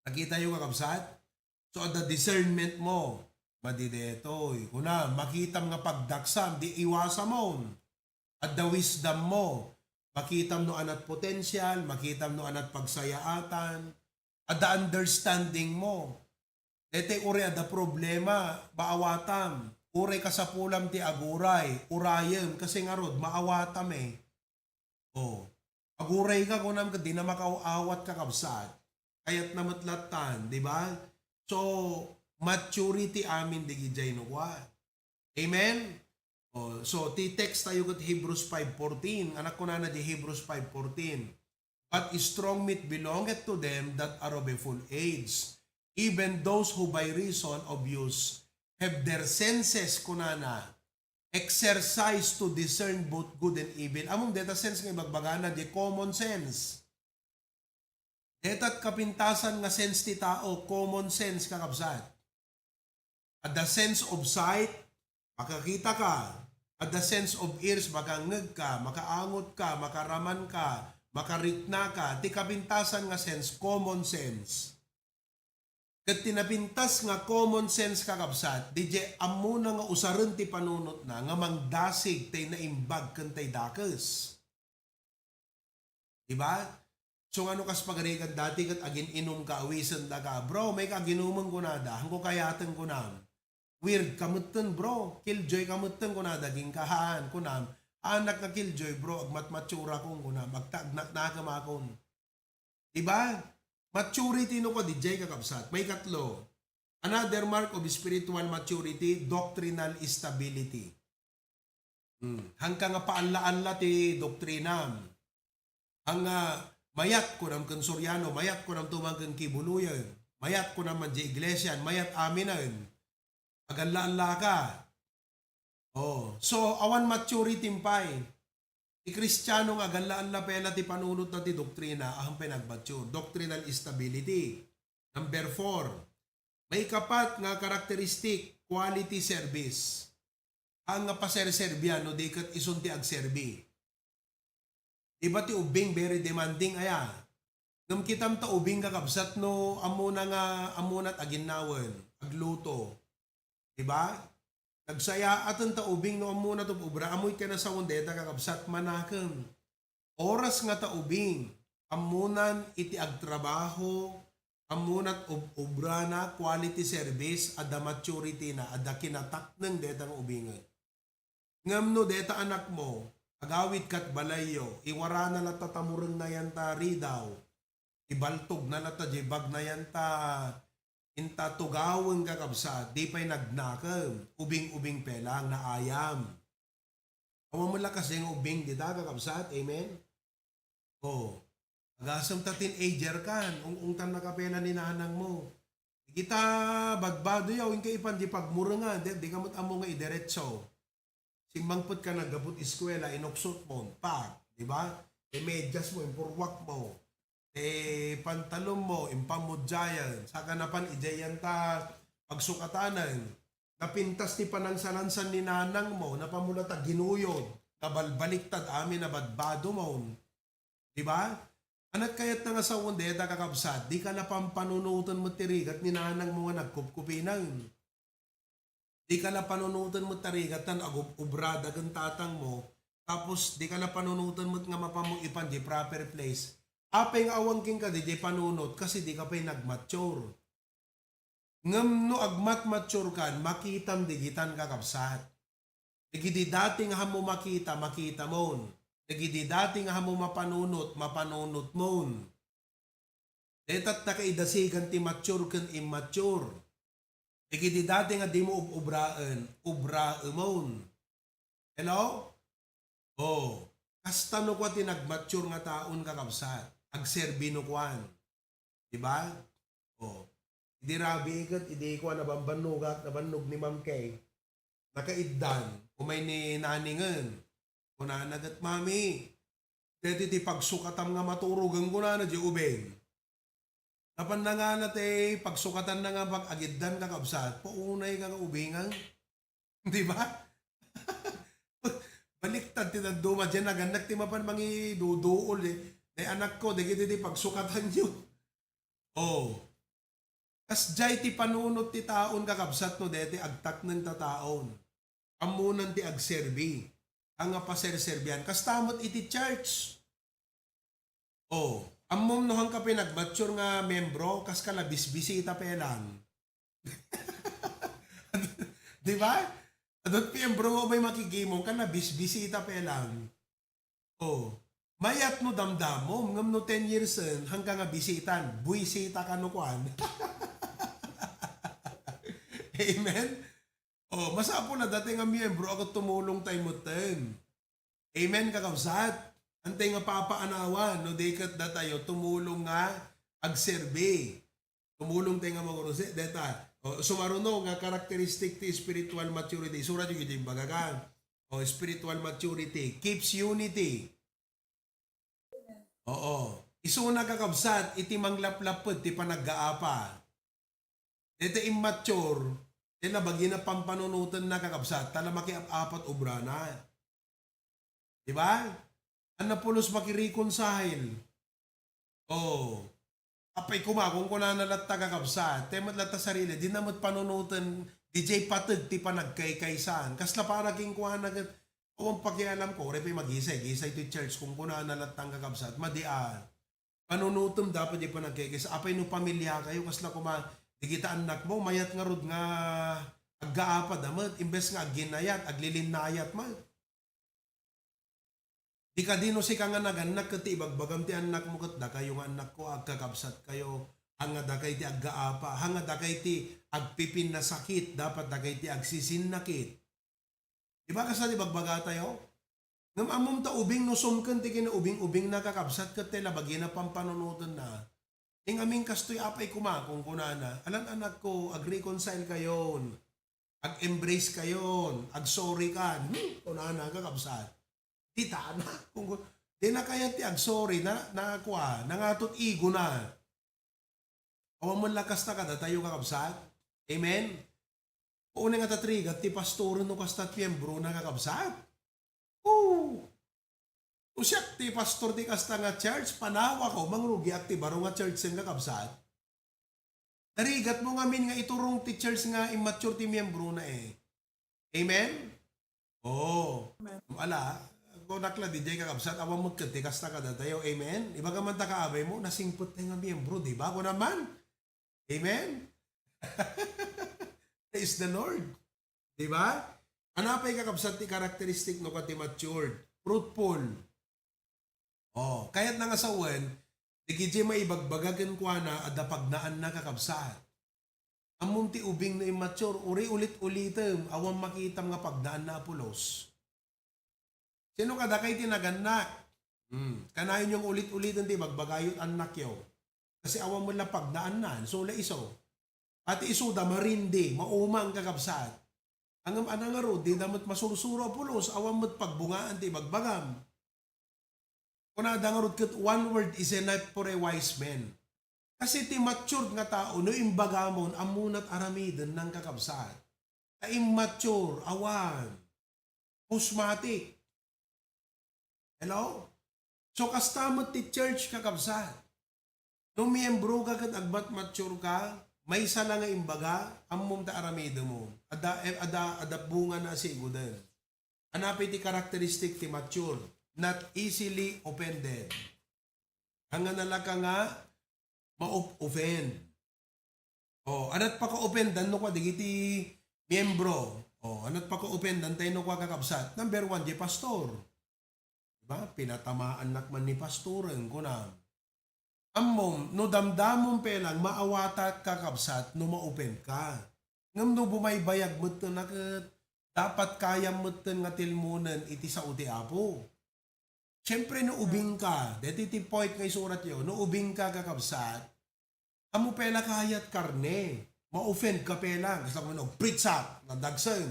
Nakita yo kakabsat? So, the discernment mo, madidetoy. Kuna, makitam nga pagdaksam, di iwasa mo. At the wisdom mo, makitam no anat potential, makitam no anat pagsayaatan, at the understanding mo. Dete uri ada problema, maawatam. Uri ka sa pulam ti aguray, urayem, kasi nga rod, maawatam eh. Oh. Aguray ka kung naman ka, di na makaawat ka kabsat. Kaya't namatlatan, di ba? So, maturity amin di gijay no kwa. Amen? Oh, so, ti-text tayo kat Hebrews 5:14. Anak ko na di Hebrews 5:14. But strong meat belongeth to them that are of a full age, even those who by reason of use have their senses kunana exercise to discern both good and evil. Among data sense nga ibagbagana di common sense. Deta't kapintasan nga sense ti tao, common sense kakabsat. At the sense of sight, makakita ka. At the sense of ears, makangeg ka, makaangot ka, makaraman ka, makarikna ka. Ti kapintasan nga sense, common sense. Kat tinapintas nga common sense kakabsat, di amuna nga usaran ti panunot na, nga mangdasig tay naimbag kan tay dakes. Diba? So ano kas pagarigan dati kat agin inom ka, awisan da ka, bro, may kaginuman ko na da, hangko kayatan ko na. Weird kamutan bro, killjoy kamutan ko na, daging kahaan ko na, anak na killjoy bro, agmatmatsura kong ko na, magtagnak na kamakon. Diba? Maturity no ko, DJ kakabsat. May katlo. Another mark of spiritual maturity, doctrinal stability. Hangka nga paanla-anla ti doktrinam. Ang mayat ko ng konsuryano, mayat ko ng tumanggang kibuluyan, mayat ko naman di iglesia, mayat aminan, aganla-anla ka. Oh, so awan maturity pay. Ti Kristiyano nga aganla-anla pela ti panunot na ti doktrina, ahang pinagmature. Doctrinal stability. Number 4, may kapat nga karakteristik, quality service. Ang nga paserserbiano, di kat isunti agserbi. Diba ti ubing very demanding aya. Ngam kitam ta ubing kakabsat no amuna nga amunat aginnawan, agluto. Diba? Nagsaya atan ta ubing no amuna to ubra amoy ka na sa wondeta kakabsat manakam. Oras nga ta ubing amunan iti agtrabaho, amunat ubra na quality service ada maturity na ada kinatak ng deta nga ubingan. Ngam no deta anak mo agawit kat balayo, iwara na lata tamurang na yan ta ridaw, ibaltog na lata jibag na yan ta inta tugawang kakabsa, di pa'y nagnakam, ubing-ubing pelang na ayam. Awa mo lakas yung ubing, di da kakabsat, amen? O, agasam ta teenager kan, ungtan na kapela ni nanang mo. Kita bagbado yaw, yung kaipan di pagmura nga, di kamot amo nga idiretso. Simbangpot ka nagabot eskwela, inuksot mo, di ba? E medyas mo, impurwak mo. Pantalon mo, impamudyayan, saka napan ijayan ta pagsukatanan, napintas ti panangsalansan ni nanang mo, napamulata ginuyod, nabalbaliktad amin na badbado mo. Diba? Anak kayat na nga sa wondeta kakabsat, di ka napampanunutan mo tirigat ni nanang mo nga nagkupkupinan. Di ka napanunutan mo tirigat na ubrada kang tatang mo, tapos di ka napanunutan mo nga mapamong ipan di proper place. Apeng awang king ka di panunot kasi di ka pa'y nagmature. Ngam no agmat-mature kan, makitam digitan kakabsat. Digidi dating hamo makita mon. Digidi dating hamo mapanunot mon. Detat na kaidasigan ti mature kan immature. Digidi dating nga di mo ubraan mon. Hello? Oh, kasta no kwa tinagmature nga taon kakabsat. Agserbi no kwan. Diba? O. Hindi rabi ikat, hindi ko nabambanugat, nabanog ni Ma'am Kay. Nakaiddan, umay ni naningan. Kuna nagat mami. Dito ti pagsukatam nga maturugan ko na di ubeng. Napan na nga nate, pagsukatan na nga pag-agiddan kakabsat, paunay ka nga ubingan. Diba? Baliktad ti nagduma dyan, naganak ti mapan mangi duduol eh. Anak ko, di pagsukatan nyo. Oh. Kas jay ti panunot ti taon kakabsat no deti agtak ng tataon. Amunan ti agserbi. ang nga paserserbihan. Kastamot iti church. Oh, amom no hang ka pinagmature nga membro, kas kalabis bisita pelang. Di ba? Adot membro mo may makigimong ka na bisita pelang. Oh, mayat no damdamo, ngam no 10 years hanggang nga bisitan, buisita ka no kwan. Amen? Oh, masapo na dati nga miyembro ako tumulong tayo mo ten. Amen, kakabsat. Antay nga papaanawan, no, dekat da tayo, tumulong nga agserbe. Tumulong tayo nga maguruse. Deta, sumaruno nga karakteristik ti spiritual maturity. Surat yung ito yung bagagan. Spiritual maturity keeps unity. Oo. Isuna kakabsat, iti manglaplapod, ti panaggaapa. Ito immature, tila bagi na pampanunutan na kakabsat, tala makiapat obra na. Diba? Ano pulos makireconcile? Oh. Apay kumakong ko na nalatta kakabsat, temat latta sarili, di namot panunutan, DJ patag, ti panagkay-kaysan. Kasla para king kuha na ang pakialam ko, repay mag-isay to church, kung kuna nalatang kakabsat, madian. Panunutom dapat di panagkay-kaysa. Apay no pamilya kayo, kasla kuma, di kita anak mo, mayat nga rod nga aggaapa damat, imbes nga aginayat, aglilinayat man. Di ka dino si ka nga naganak kati ibagbagam ti anak mo kat da kayo nga anak ko agkakabsat kayo hanga da kay ti aggaapa hanga da kay ti agpipin na sakit dapat da kay ti agsisin nakit. Di ba kasali bagbaga tayo? Ngam amom ta ubing no sumken ti kina ubing na kakabsat kat ti labagi na pampanunutan na. Ing aming kastoy apay kumakong kunana. Alam anak ko ag-reconcile kayon. Ag-embrace kayon. Ag-sorry ka. Kunana kakabsat. Tita na kung di na kaya ti sorry na kuha nangatot igo na awan mo lakas na kada tayo kakabsat. Amen. Una nga tatrigat ti pastoro no kastat miyembro na kakabsat. Usyak ti pastor ti kasta nga church panawa ko mangrugi at ti baro nga church sen kakabsat. Narigat mo nga min nga iturong ti church nga immature ti miyembro na eh. Amen. Ala kung nakla di jay kakabsat, awan mo katikas na kada tayo. Amen? Iba ka man takaabay mo, nasingpot na nga miyembro, di ba? Ako naman. Amen? Praise the Lord. Di ba? Ano pa yung kakabsat ti karakteristik no kati matured? Fruitful. Kaya't na nga sa uwan, di kiji maibagbagagan kwa na adapagnaan na kakabsat. Among ti ubing na immature, uri ulit-ulitem, awan makitam nga pagnaan na apulos. Sino kada kay tinaganak? Kanayon yung ulit-ulitan di magbagayot anak yaw. Kasi awan mo lang pagnaanan, so la iso. At iso da marindi, maumang kakabsat. Ang anang aro, di damot masursuro pulos, awan mo't pagbungaan di magbagam. Kuna dangarot kat one word is enough for a wise man. Kasi ti matured nga tao, no imbagamon, amunat aramiden ng kakabsat. Ta immature, awan. Pusmatic. Hello? So, kastamot ti church kakabsat. Nung miyembro ka kat agbat mature ka, may sala nga imbaga, amom ta aramida mo. Ada bunga na sigudan. Hanapin ti karakteristik ti mature. Not easily offended. Hanga nalaka nga, ma-offend. Anat pa ka-offendan no kwa digiti miyembro. Anat pa ka-offendan tayo no kwa kakabsat. Number 1, di pastor. Diba? Pinatamaan nakman ni pastoren ko na. Amom, no damdamon pelang maawata kakabsat no ma-open ka. Ngam no bumaybayag mo ito nakat dapat kaya mo ito nga tilmunan iti sa uti apo. Siyempre no ubing ka, deti ti point ngay surat yun, no ubing ka kakabsat, amo pela kayat karne, ma-offend ka pelang, kasi mo no, pritsak, nadagsan.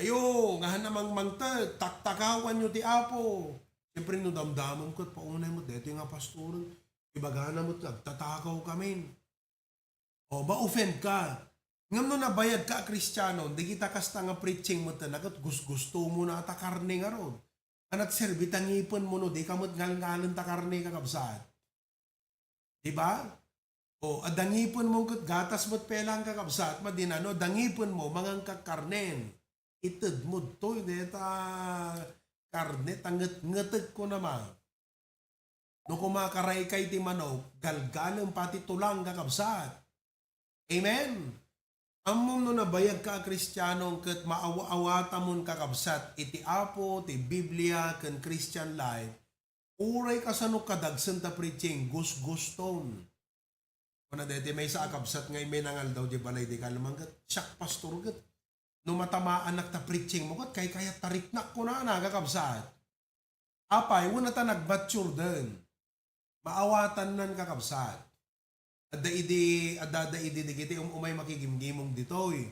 Ayo, nga namang mangta, taktakawan nyo ti apo. Siyempre, no damdamon ko, paunay mo, dito nga pastoran, ibagana mo, tatakaw kami. Ma-offend ka. Ngam no nabayad ka, Kristiyano, di kita kasta nga preaching mo tanagat, gusto mo na takarne nga ron. Anat serbi, tangipon mo no, di ka mo't ngal-ngalan takarne kakabsat. Diba? Adangipon mo kat gatas mo't pelang kakabsat, madinano, dangipon mo, mangang kakarnen. Itid mo to, deta karne, tanget-ngetid ko naman. No kumakaray kay ti manok, galgalang pati tulang kakabsat. Amen? Amom no nabayag ka Kristiyanong ket maawa-awata mon kakabsat iti Apo, ti Biblia, ken Christian life, uray kasano kadagsen ta preaching, guston. Kuna deti may sa akabsat ngay may nangal daw di balay di kalamang ket, siyak pastor ket, no matamaan nak ta preaching mo ket, kay kaya tariknak ko na kakabsat. Apay, wala ta nagmature din. Maawatan nan kakabsat. Adada idi digiti umay makigimgimong ditoy.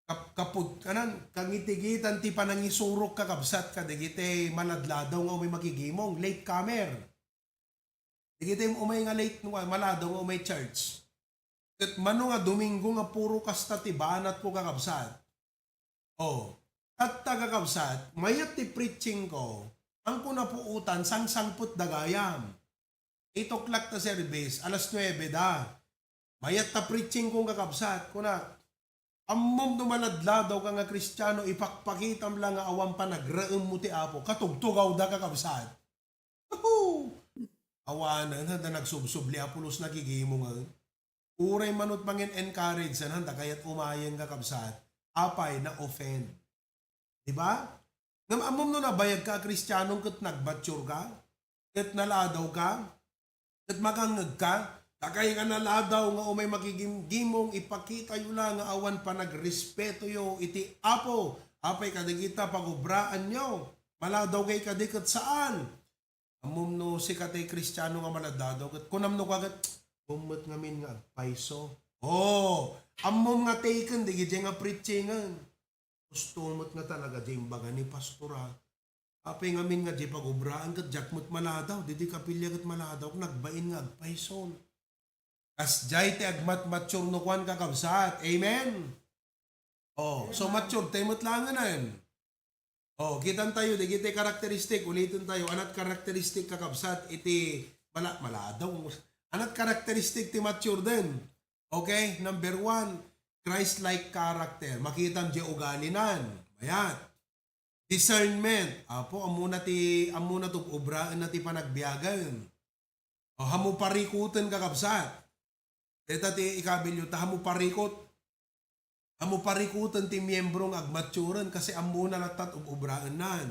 Kapud kanan kangitigitan ti panangisurok kakabsat ka digiti maladladaw nga umay makigimong late comer. Digiti umay nga late nga maladaw nga umay church. Ket mano nga Domingo nga puro kasta ti banat ko kakabsat. Oh, at kakabsat, mayat ti preaching ko, ang kunapuutan sang-sangput dagayam. 8 o'clock ta service, alas 9 da. Mayat ta preaching kong kakabsat. Kuna, ammom dumaladladaw ka nga Kristiyano, ipakpakitam lang nga awan pa nagraem mo ti Apo, katugtugaw da kakabsat. Awanan, handa nagsubsubli apulos nagigimo nga. Uray manot mangin encourage san handa kayat umayang kakabsat, apay na offend. Diba? Ngam ammom no nabayag ka Kristiyanong ket nagbatsur ka, ket naladaw ka, at makangag ka, takay nga naladaw nga umay makigimgimong ipakita yu lang nga awan pa nagrespeto yo iti Apo, apay kadigita pagubraan nyo, maladaw kay kadikat saan? Amom no si katay Kristiyano nga maladadaw, kat kunam no kagat, bumot ngamin nga paiso. Oh, amom nga taken, digit nga preachingan. Gusto mo't nga talaga, jimbaga ni pastora. Apay ngamin nga di pagubraan kat jakmut maladaw, di kapilya kat maladaw, nagbain nga agpaison. As jay ti agmat mature no kwan kakabsat. Amen? Oh, so mature, tayo langanan. Oh, kitan tayo, di kita karakteristik, ulitin tayo, anat karakteristik kakabsat, iti maladaw. Anat karakteristik ti mature din. Okay, number 1, Christ-like character. Makitam di ugalinan. Mayat. Discernment. Apo, amuna to obraan na ti panagbiyagan. O, hamu parikutan kakabsat. Deta ti ikabilyo, ta hamu parikot. Hamu parikutan ti miyembrong agmaturan kasi amuna latat obraan nan.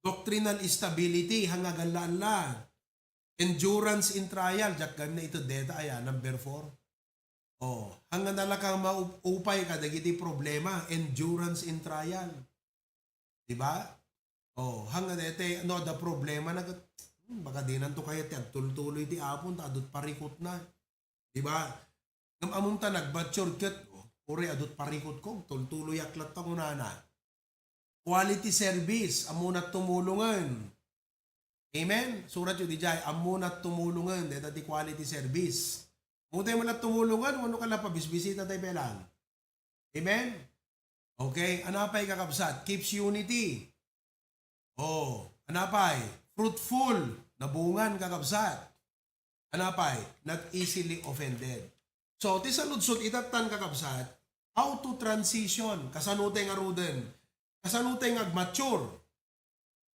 Doctrinal stability, hangagalaan la. Endurance in trial, jakgan na ito deta aya, number 4. O, hanggang nalakang maupay ka, dagiti problema, endurance in trial. Diba? Oh, hanggang ete, no, the problema na, baka dinan to kaya ti agtultuloy ti apon, adot parikot na. Diba? Ngam among ta nagbatsyor ket, ore adot parikot ko, tultuloy aklat ta kunana. Quality service, amunat tumulungan. Amen? Surat yun di jay, amunat tumulungan, deta ti quality service. Mutay mo na tumulungan, ano ka na pabisbisita tayo pelang. Amen? Okay, anapay kakabsat, keeps unity. Oh, anapay, fruitful, nabungan kakabsat. Anapay, not easily offended. So, ti saludsod itatan kakabsat, how to transition, kasanutay nga ruden, kasanutay nga agmature.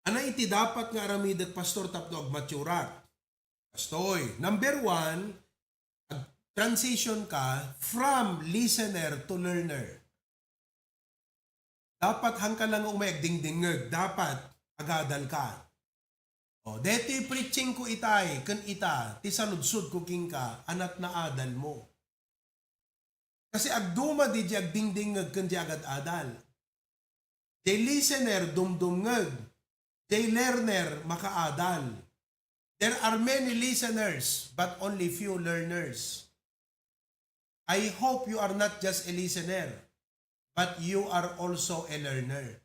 Ana iti dapat nga aramidag pastor tapno agmaturat. Kastoy, number 1, transition ka from listener to learner. Dapat hangka lang umayag dingdingeg, dapat agadal ka. O, deti preaching ko itay, kan ita, ti saludsud ko king ka, anat na adal mo. Kasi agduma di di agdingdingeg kan di agad adal. Di listener dumdumngeg, di learner makaadal. There are many listeners, but only few learners. I hope you are not just a listener, but you are also a learner.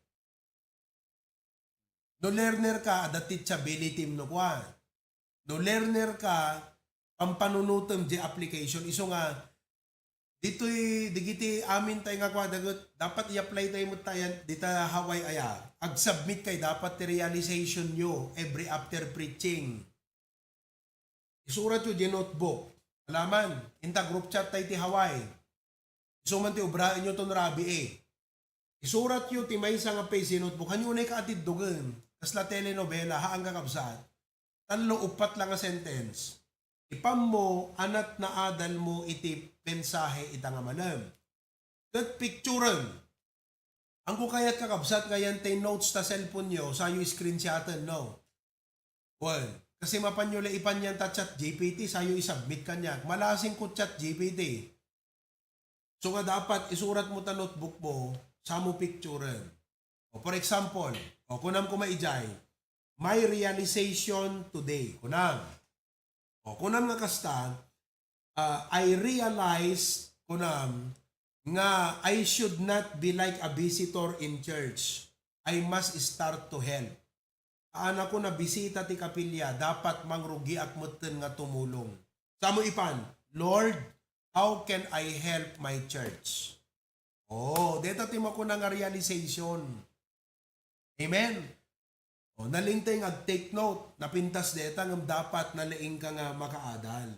No learner ka, ada teachability mo kwa. No learner ka, ang panunutom di application. Iso nga, dito'y, digiti amin tayo nga kwa, dapat i-apply tayo mo tayo, dita Hawaii aya. Ag-submit kay dapat ti realization nyo every after preaching. Isurat yun di notebook. Alaman, inta group chat tayo ti Hawaii. So man ti ubrain nyo ton rabi Isurat yu ti maysa nga page notebook kanyo unay kaatid dugen. Kasla telenovela haang kakabsat. Tanlo upat lang nga sentence. Ipam mo anat na adal mo iti mensahe ita nga malam. Kat picturean. Ang ko kayat kakabsat ngayon tay notes ta cellphone nyo sayo screenshotan no. Well, kasi mapanyula ipan yan ta chat GPT sayo isubmit kanya. Malasing ko chat GPT. So nga dapat isurat mo ta notebook mo sa mo picturean. O for example, o kunam ko maijay, my realization today. Kunam. O kunam nga kasta, I realized kunam nga I should not be like a visitor in church. I must start to help. Anak ko na bisita ti kapilya, dapat mangrugi at mutten nga tumulong. Sa mo ipan, Lord, how can I help my church? Oh, dito timo ko na nga realization. Amen. O, nalingtay nga take note, napintas deta ng dapat nalaing ka nga makaadal.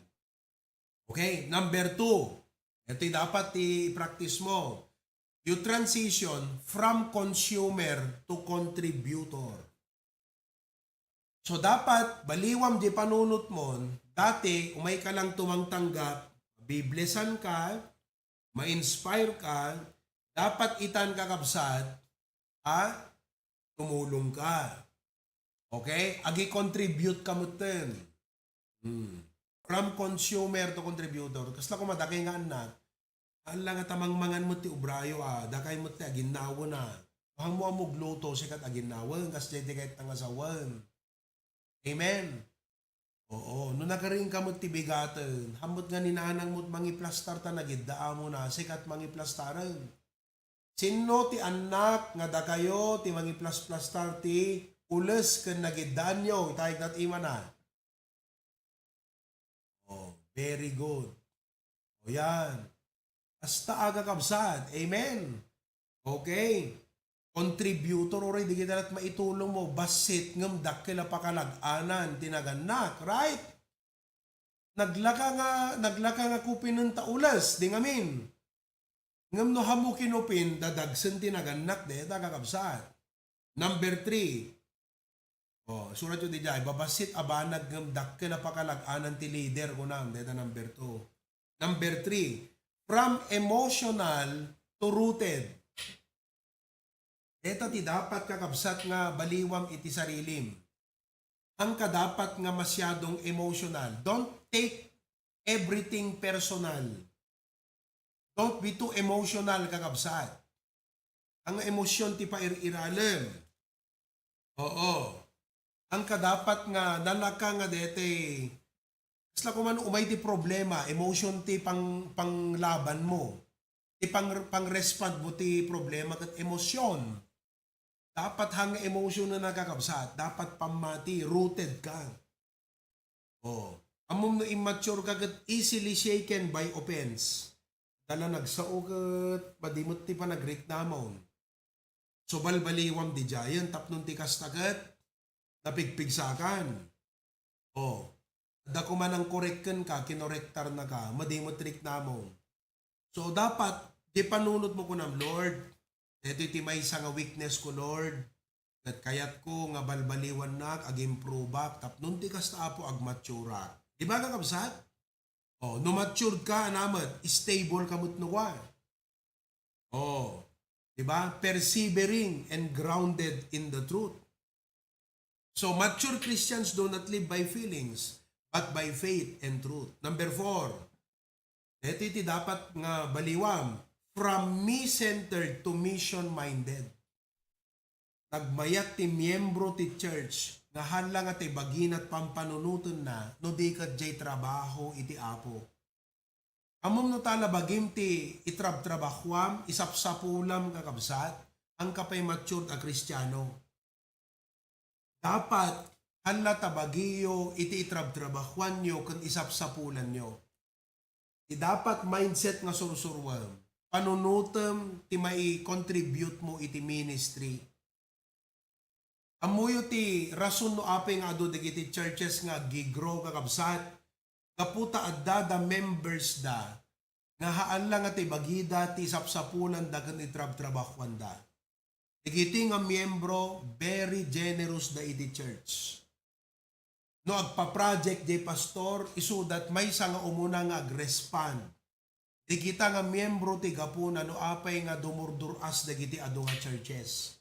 Okay, number 2. Ito'y dapat i-practice mo. You transition from consumer to contributor. So dapat, baliwam di panunot mo, dati, umay ka lang tumangtanggap, biblesan ka, ma-inspire ka, dapat itan kakabsat, tumulong ka. Okay? Agi-contribute ka mo ten. From consumer to contributor. Kasla ko madakay nga anak, ala nga tamang mangan mo ti ubrayo dakay mo ti aginawa na. Hang mo amog luto sikat aginawan, kas jay kahit tangasawan. Amen. Oo, no nagaring ka mo ti bigatan, hamot nga ninanang mo't mangiplastar ta nagiddaa mo na, sikat mangiplastaran. Sino ti anak nga da kayo ti mangiplas-plastar ti ules ken nagidaan nyo, itayag nat ima na. Oh, very good. O yan. Hasta aga kabsat. Amen. Okay. Contributor oray di kita na't maitulong mo. Basit ngam dakila pakalag-anan. Tinaganak. Right? Naglaka nga kupin ng taulas. Di ngamin. Ngam no hamu kinupin, dadagsan tinaganak de, tagakabsat. Number 3. Oh, surat yun di jay, babasit abanag ngam dakila pakalag-anan ti leader kunam. Deta number 2. Number 3. From emotional to rooted. Deta ti dapat kakabsat nga baliwam iti sarilim. Ang kadapat nga masyadong emotional. Don't take everything personal. Don't be too emotional kakabsat. Ang emosyon ti pair-iralim. Oo. Ang kadapat nga nalaka nga dete kasla ko man umay ti problema, emotion ti panglaban mo. Ti pang-respond mo ti problema kat emosyon. Dapat hang emotion na nakakabsat, dapat pamati, rooted ka. Oh. Amom no immature ka kat easily shaken by offense. Dala nagsaugat, padimot ti pa nagreklamo. So balbaliwam di jayan, tapnon ti kastagat, napigpigsakan. Oh. Da ko man ang korekkan ka, kinorektar na ka, madimot reklamo. So dapat, di panunod mo ko ng Lord, ito iti may isa nga weakness ko Lord, at kayat ko nga balbaliwan na, ag-improve back, tapnon ti kasta apo agmatura. Di ba kakabsat? Oh, no matured ka namat, stable kamot nuwa. Oh, di ba? Persevering and grounded in the truth. So mature Christians do not live by feelings, but by faith and truth. Number 4. Ito iti dapat nga baliwam, from me-centered to mission-minded. Nagmayat ti miyembro ti church, nga hanlang at ibagin at pampanunutan na, no di kat jay trabaho iti apo. Amom no talabagim ti itrab-trabahuam, isapsapulam kakabsat, ang kapay matured a Kristiyano. Dapat, hanla tabagiyo iti itrab-trabahuan nyo kung isapsapulan nyo. Dapat mindset nga sursurwam. Panunutem ti mai contribute mo iti ministry. Amuyo ti rason no apeng adu dagiti churches nga gigrow kakabsat. Kaputa adda members da nga haan lang ati bagida ti sapsapulan dagan itrab-trabahuan da. Digiti nga miyembro, very generous da iti church. No, agpa-project di pastor, isudat may sa nga umuna nga agrespond. Digita nga miyembro ti gapuna, no apay nga dumurduras dagiti adu nga churches.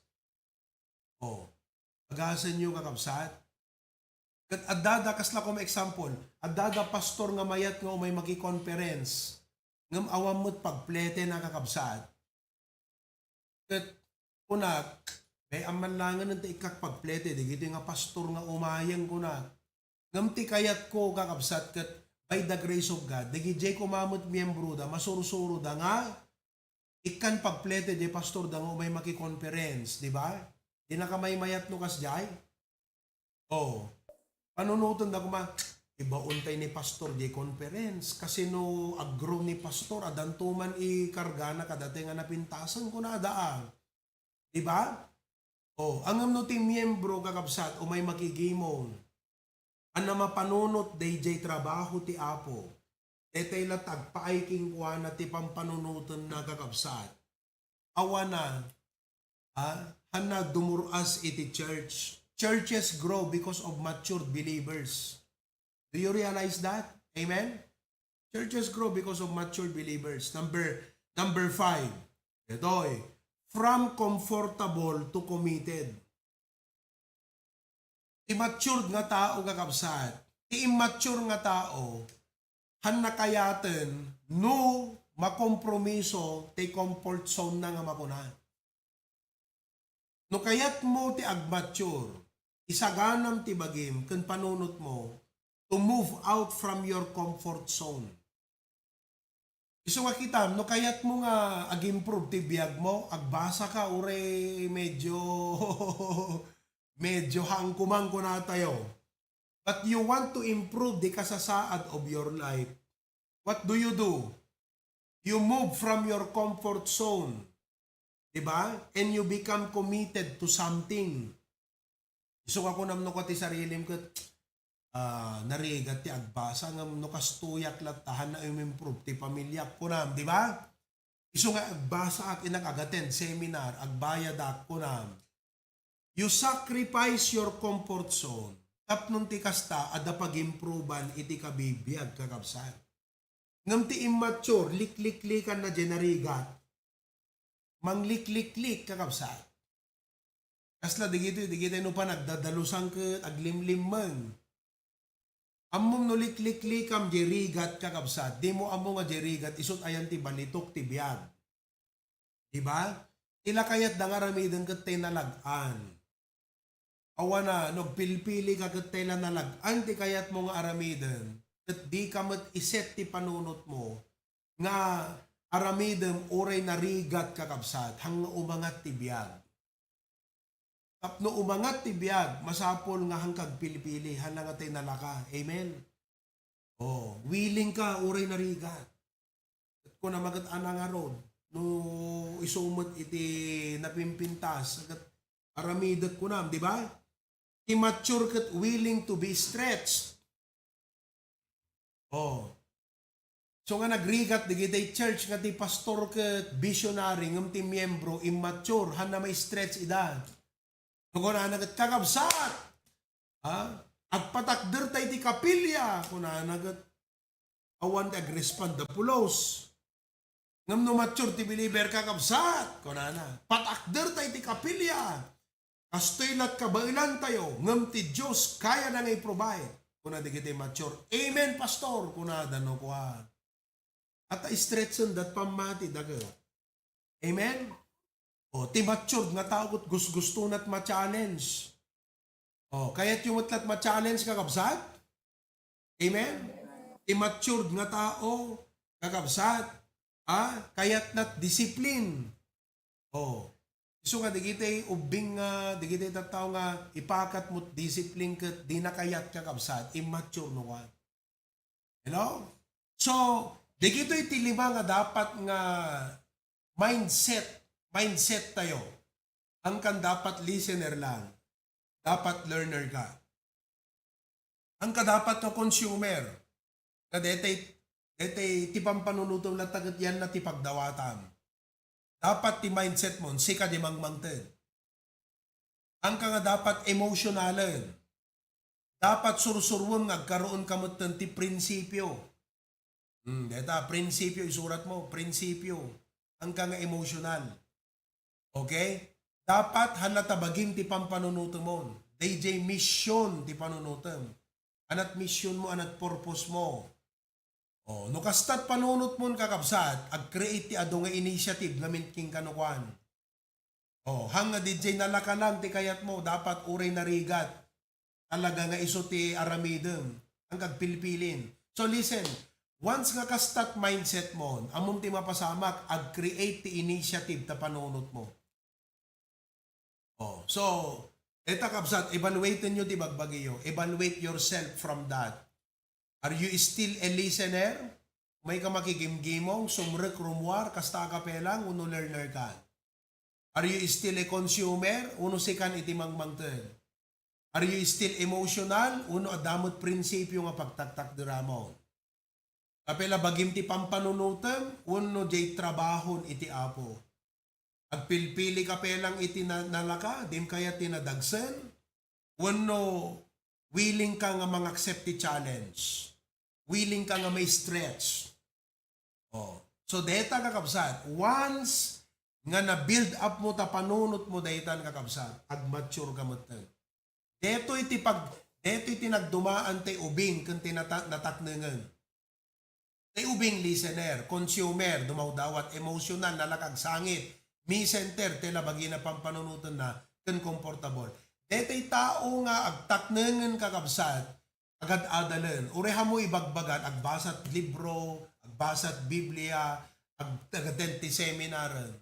O, agasan nyo kakabsat. Kat adada, kasla ko example, adada pastor nga mayat nga umay maki-conference, ngam awam mo't pagplete na kakabsat. Kat kunak, may amanlangan ng ikak pagplete, digito nga pastor nga umayang kunak. Ngam ti kayat ko kakabsat kat by the grace of God, digijay kumamot miyembro da, masurusuro da nga, ikan pagplete di pastor da nga umay maki-conference, di ba? Di na kamay mayat no kasjay. Oh, panunutan da kuma, iba untay ni pastor di conference, kasi no agro ni pastor, adantuman ikarga na kadate nga napintasan ko na adaan. Di ba? Oh, ang amno ti miyembro kakabsat, umay makigimon, ana mapanunot DJ trabaho ti Apo. Etay la tagpaayking kuha na ti pampanunutan na kakabsat. Awa na, hana dumuras iti church. Churches grow because of matured believers. Do you realize that? Amen? Churches grow because of matured believers. Number 5. Ito from comfortable to committed. Immature nga tao kakabsat, immature nga tao, han nakayaten, no makompromiso, ti comfort zone na nga makuna. No kayat mo ti agmature, isaganam ti bagim, kun panunot mo, to move out from your comfort zone. Iso nga kita, no kayat mo nga ag-improve ti biyag mo, agbasa ka, ure medyo hangkumang ko na tayo. But you want to improve the kasasaad of your life. What do? You move from your comfort zone. Diba? And you become committed to something. So ako namno ko ti sarilim ko, narigat ti agbasa, ngam no kastuyak latahan na improve ti pamilya ko nam. Diba? Iso nga agbasa at inag-attend seminar, agbayad ako nam. You sacrifice your comfort zone. Tapnon ti kasta, ada pag-improvean iti kabibiyag kakabsat. Ngam ti immature, lik-lik-likan na generigat. Manglik-lik-lik kakabsat. Kasla, digito no pa nagdadalusang ka, aglimlim man. Amom no lik-lik-likam jerigat kakabsat. Di mo amo nga jerigat, isot ayan ti balitok ti biyag. Diba? Ila kayat dangaramidan kat tayo nalagaan. Awa na, nagpilpili ka kat tayo nalagaan, ti kayat mo nga aramidan, kat di ka mat iset ti panunot mo, nga aramidem oray narigat kakabsat, hang umangat ti biyag. Tapno umangat ti biyag, masapol nga hangkag pilipili, hang nga tayo nalaka. Amen? Oh, willing ka, oray narigat. At kung na magat-ana nga ron, no isumot iti napimpintas, agat aramidat ko nam, di ba? Immature kat willing to be stretched. Oh. So nga nagrigat, digitay church nga ti pastor kat visionary, ngam ti miyembro, immature, han na may stretch ida. Kung na nagat kakabsat, at patakder tayo ti kapilya, kung na nagat awan ti agrespand da pulos. Ngam no mature ti believer kakabsat, kung na patakder tayo ti kapilya. Kastoy lat kabailan tayo, ngam ti Diyos kaya na nga i-provide. Kuna di kita mature. Amen, pastor. Kuna dano ko ha. At i-stretchen dat pamati daga. Amen? O, ti mature nga tao gut gusto nat ma-challenge. O, kaya't yung matlat ma-challenge kakabsat? Amen? Ti mature nga tao kakabsat. Kaya't nat discipline. O, so nga, di kita'y ubing nga, di kita'y tataw nga, ipakat mo't discipline kat, di nakayat kakabsat, immature no ka. Hello? So, di kita'y tilima nga dapat nga mindset tayo. Ang kan dapat listener lang, dapat learner ka. Ang ka dapat na consumer, na detay tipang panunutom na tagat yan na tipagdawatam. Dapat ti mindset mo, sika di mangmangted. Ang ka nga dapat emotionalan. Dapat sursurwon nga agkaroon kamot ti prinsipyo. Deta, prinsipyo, isurat mo, prinsipyo. Ang ka nga emotional. Okay? Dapat halata baging ti pampanunuto mo. DJ mission ti panunutom. Anat mission mo, anat purpose mo. Oh, no kastat panunot mo kakabsat, ag-create ti ado nga initiative ngamin king kanukuan. Oh, hanga DJ nalakalang ti kayat mo, dapat uray narigat. Talaga nga iso ti aramidem. Ang kagpilpilin. So listen, once nga kastat mindset mo, among ti mapasamak, ag-create ti initiative ta panunot mo. Oh, so, eta kabsat, evaluate nyo ti bagbagiyo. Evaluate yourself from that. Are you still a listener? May ka makigimgimong, sumrek rumwar, kasta kapelang, uno learner ka. Are you still a consumer? Uno sikan iti mangmangten. Are you still emotional? Uno adamot prinsipyo nga pagtaktak diramo. Kapela bagim ti pampanunutem, uno jay trabahon iti apo. Agpilpili kapelang iti nalaka, dim kaya tinadagsen. Uno willing ka nga mang-accept ti challenge. Willing ka nga may stretch. Oh. So, deta kakabsat, once nga na-build up mo ta panunot mo daytan kakabsat, ag-mature ka mo tan. Deto iti nagdumaan tay ubing kung nataknengan. Tay ubing listener, consumer, dumawdawat, emotional, nalakag sangit, me center, tela bagi na pampanunutan na, kun comfortable. Detay tao nga agtaknengan kakabsat, agad adalan. Ureha mo ibagbagan, agbasat libro, agbasat Biblia, agaten ti seminaran.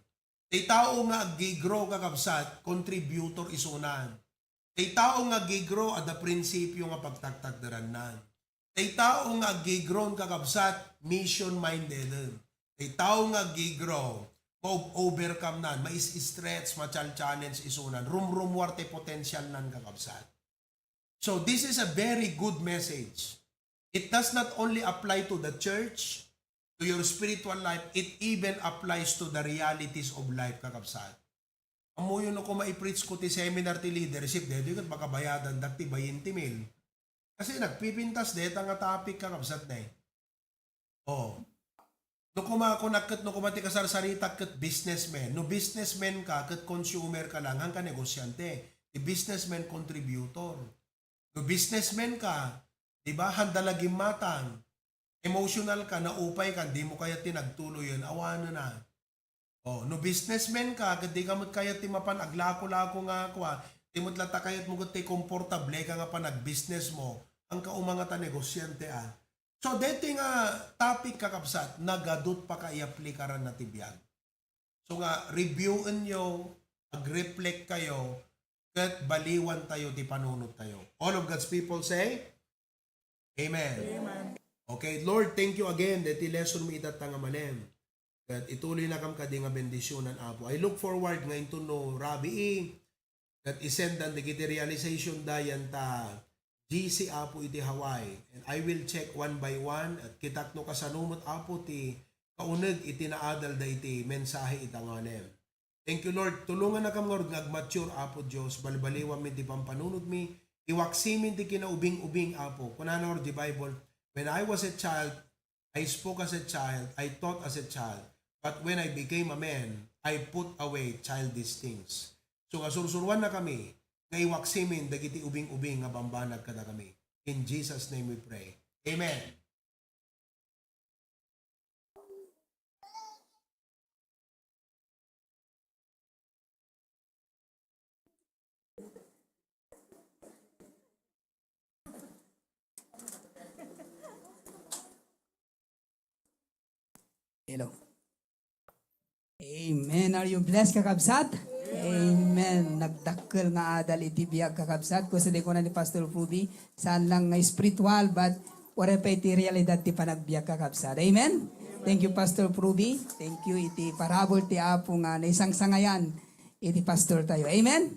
Tay tao nga agigro kakabsat, contributor isunan. Tay tao nga agigro ada prinsipyo nga pagtaktagdaran. Tay tao nga agigro kakabsat, mission-minded. Tay tao nga agigro, overcome nan, mais-stretch, machal-challenge isunan, rumwarte potential nan kakabsat. So this is a very good message. It does not only apply to the church, to your spiritual life, it even applies to the realities of life kakabsat. Amo yun ako maipreach ko ti seminar ti leadership, dito kat makabayadan dati 20 mil. Kasi nagpipintas deta nga topic kakabsat na eh. Oh. No kumati ka sarsarita kat businessman. No businessman ka, kat consumer ka lang, hang ka negosyante. Ti businessman contributor. No businessman ka, di ba, handalagim matang. Emotional ka, naupay ka, di mo kaya tinagtuloy yun, awano na. Oh, no businessman ka, kat di ka mo't kaya timapan, aglako-lako nga kwa, di mo't lata kayat mo kat komportable ka nga pa nag-business mo, ang kaumangata negosyante ah. So, dito nga topic kakabsat, nagadot pa ka i-aplikaran na tibiyag. So nga, reviewin nyo, mag-reflect kayo, kat baliwan tayo, di panunod tayo. All of God's people say, Amen. Amen. Okay, Lord, thank you again, that lesson mo itat nga manem. Kat ituloy na kam kadi nga bendisyonan, Apo. I look forward nga into no, Rabi, kat isendan di kiti realization dayan ta, GC Apo iti Hawaii. And I will check one by one at kitak no kasanumot Apo ti kauneg iti naadal da iti mensahe itanganem. Thank you Lord. Tulungan na kam Lord ngagmature Apo Diyos. Balbaliwam mi ti pampanunod mi. Iwaksimin ti kinaubing-ubing Apo. Kunana Lord di Bible. When I was a child, I spoke as a child. I thought as a child. But when I became a man, I put away childish things. So kasursuruan na kami nga iwaksimin dagiti ubing-ubing nga bambanag kada kami. In Jesus' name we pray. Amen. Hello. Amen. Are you blessed kakabsat? Amen. Nagdakkel nga adal iti biyag kakabsat. Kasi di ko na ni Pastor Ruby, saan lang nga spiritual, but wala pa iti realidad ti panagbiag kakabsat. Amen? Thank you, Pastor Ruby. Thank you, iti parabol ti Apo nga na isang sangayan, iti Pastor tayo. Amen?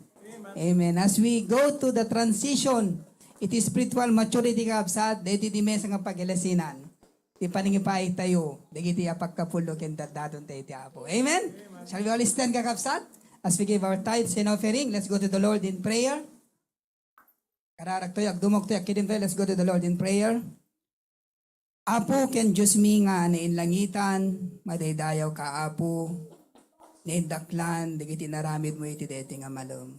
Amen. As we go to the transition, iti spiritual maturity kakabsat, dito di mesa nga pagilasinan. Di paningipay tayo, dagiti apagkapulo ken dadadon tayo ti Apo. Amen? Shall we all stand kakabsat? as we give our tithes and offering, let's go to the Lord in prayer. Kararak toyak, dumok toyak, kidimpe, let's go to the Lord in prayer. Apo, ken Diyos mi nga nainlangitan, madaydayaw ka, Apo, naindaklan, digiti naramid mo iti deti nga malum.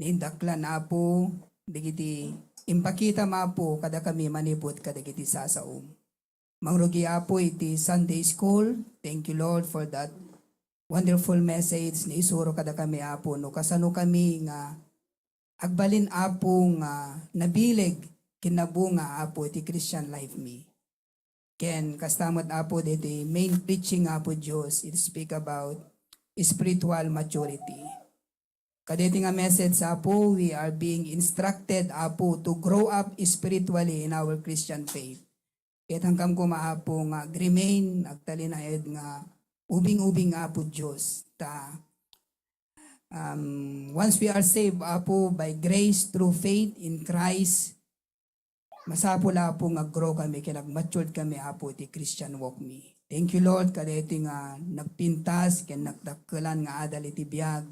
Naindaklan, Apo, digiti impakita Apo, kada kami manipot, kada digiti sasaum. Mangrugi, Apo, iti Sunday School. Thank you, Lord, for that wonderful message ni isuro kada kami, Apo, no kasano kami nga agbalin, Apo, nga nabileg kinabunga, Apo, iti Christian life mi. Ken kastamot, Apo, diti main preaching, Apo, Diyos, it speak about spiritual maturity. Kaditi nga message, Apo, we are being instructed, Apo, to grow up spiritually in our Christian faith. Ket hanggang kumaapo nga remain agtalinaed nga ubing-ubing, Apo, Diyos. Once we are saved, Apo, by grace through faith in Christ, masapol, Apo, nga grow kami, kinag-matured kami, Apo, ti Christian walk mi. Thank you, Lord, kadeti nga nagpintas, ken nagdakkelan nga adal iti biag,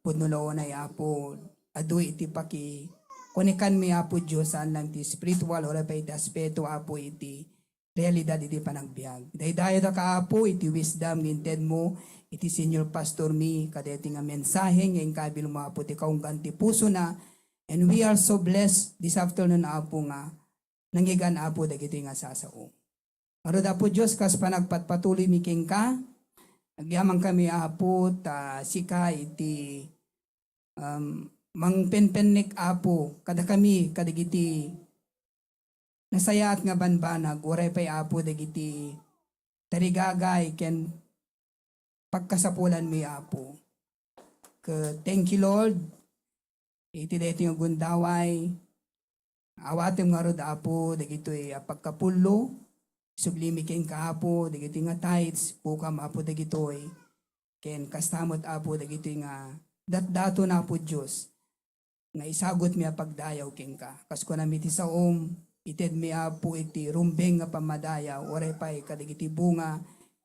pudnulo na, Apo, adu iti paki, kunikan mi, Apo, Diyos, saan lang ti spiritual, ora pa iti aspeto, Apo, iti realidad iti panagbiag. Daydayo da ka, Apo, iti wisdom ginted mo, iti senior pastor mi, kadeti nga mensahe, ngayon kabil mo, Apo, ti kaunggan ti puso na, and we are so blessed this afternoon, Apo, nga nanggigan, Apo, dagiti nga sasao. Arod, Apo, Diyos, kas panagpatpatuloy mi king ka, nagyamang kami, Apo, ta sika iti mangpenpennek, Apo, kada kami, kadagiti nasayaat nga banbanag, uray pa'y, Apo, dagiti tarigagay, ken pagkasapulan mi, Apo. Thank you, Lord. Iti dito yung gundaway. Awatim nga rod, Apo, dagito'y pagkapulo. Sublimi king ka, Apo, dagito nga tithes. Pukam, Apo, dagito'y. Ken kastamot, Apo, dagito'y nga datdato na, Apo, Diyos. Nga isagot mi pagdayaw king ka. Kasko na miti sa ited mi, Apo, iti rumbeng nga pamadayaw. Oray pa'y kadigiti bunga.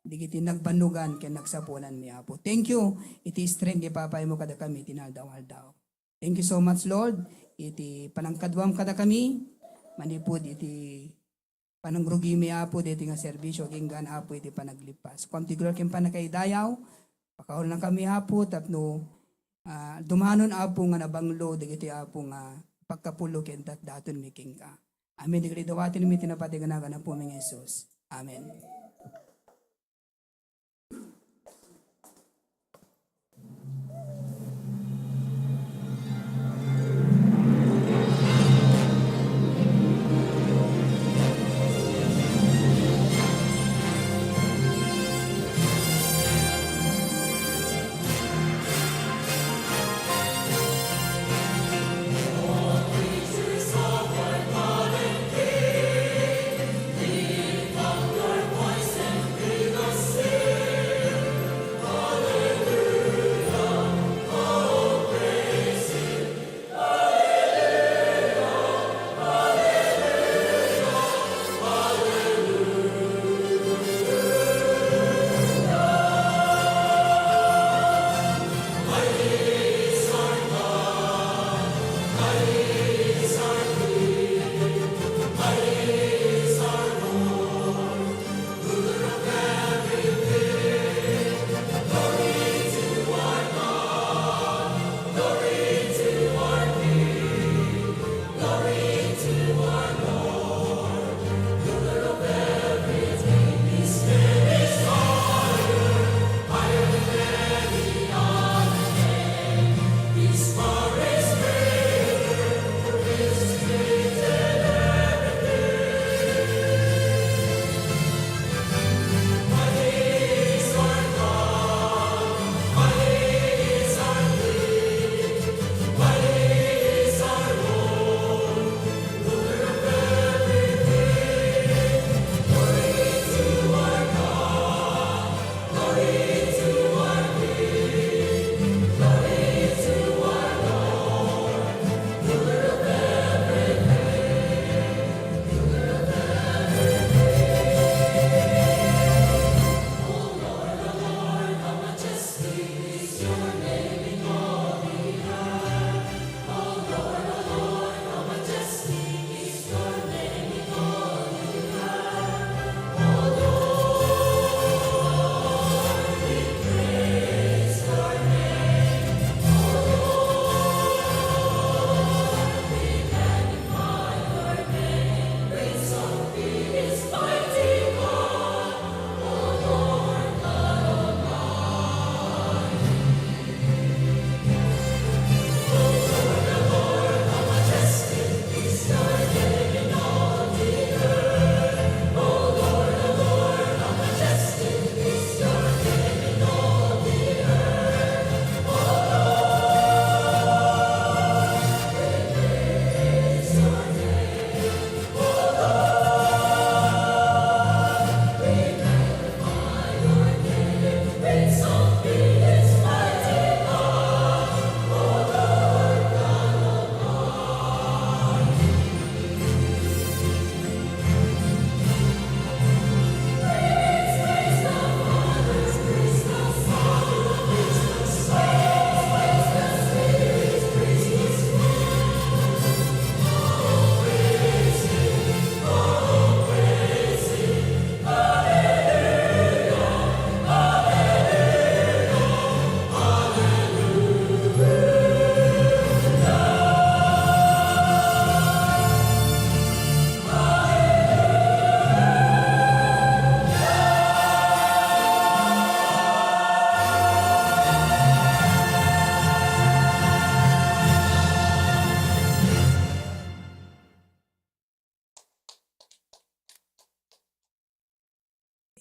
Digiti nagbanugan ken nagsapulan mi, Apo. Thank you. Iti strength ipapay mo kada kami tinaldaw-aldaw. Thank you so much, Lord. Iti panangkadwam kada kami. Manipod iti panangrugi mi, Apo, diti nga serbisyo ginggan, Apo, iti panaglipas. Pamtigulor ken panakaidayaw. Pakahol lang kami, Apo, tapno dumanon, Apo, nga nabanglo digiti, Apo, nga pagkapulo ken daton mi king ka. Amen. Digiti dawatin mi tinapati ganagan na po mi Jesus. Amen. Your voice and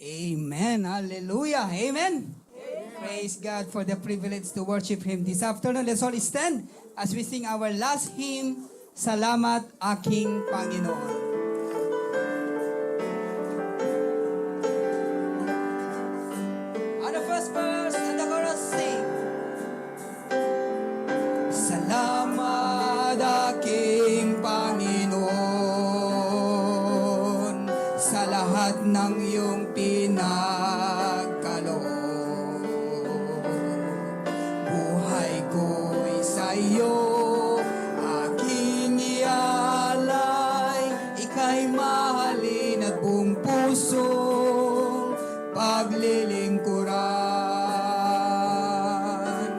Amen. Hallelujah. Amen. Praise God for the privilege to worship Him this afternoon. Let's all stand as we sing our last hymn, Salamat Aking Panginoon. On the first verse and the chorus sing. Salamat aking Panginoon sa lahat ng iyong pinagkaloob. Buhay ko'y sa iyo, aking ialay, ika'y mahalin at buong pusong paglilingkuran.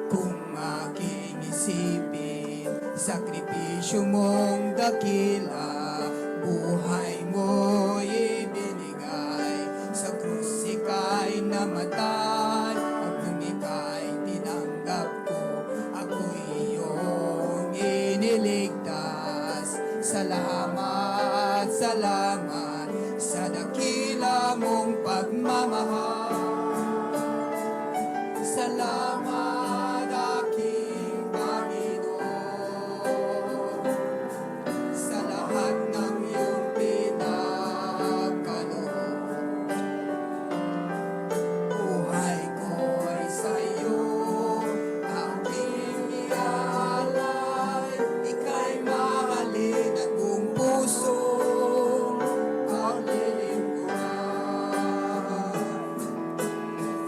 Kung aking isipin, sakripisyo mong dakila, buhay mo'y ibinigay, sa krus ika'y namatay, at nung ika'y tinanggap ko, ako'y iyong iniligtas. Salamat, salamat, sa dakila mong pagmamahal. Salamat aking Panginoon sa lahat ng iyong pinagkaloob. Buhay ko'y sa iyo, aking ialay, ika'y mahalin at buong pusong paglilingkuran.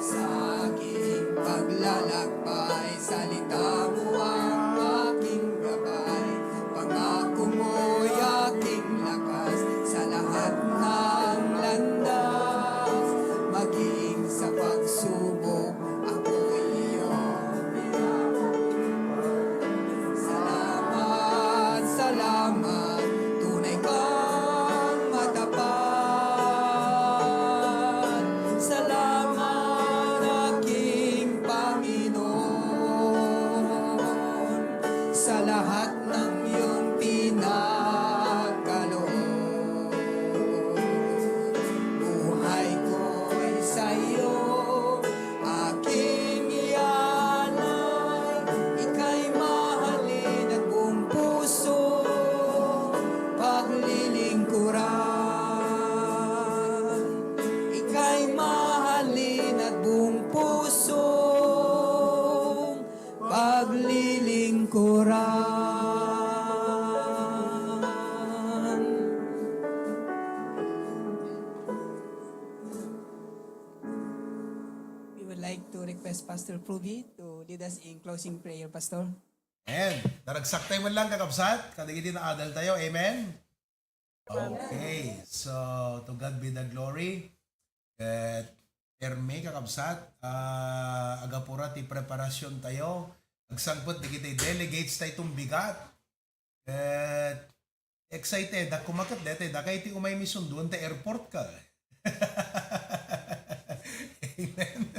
Sa aking paglalakbay, salita mo ang aking gabay, pangako mo'y aking lakas sa lahat ng landas. Maging sa pagsubok, ako'y iyong pinapakinggan. Salamat, salamat, tunay kang matapat. Salamat aking Panginoon sa lahat ng iyong pinagkaloob. Buhay ko'y sa iyo, aking ialay, ika'y mahalin at buong puso paglilingkuran. Ika'y mahalin at buong puso paglilingkuran. We would like to request Pastor Pruby to lead us in closing prayer, Pastor. Amen. Daragsak tayo man lang kakabsat. Kadigiti na adal tayo. Amen. Okay. So, to God be the glory. At Erme kakabsat. Agapura ti preparasyon tayo. Agsangpot di kita delegates tayo itong bigat. At excited. Da kumakat dete. Da kayo ti umay misunduan ta airport ka. Amen.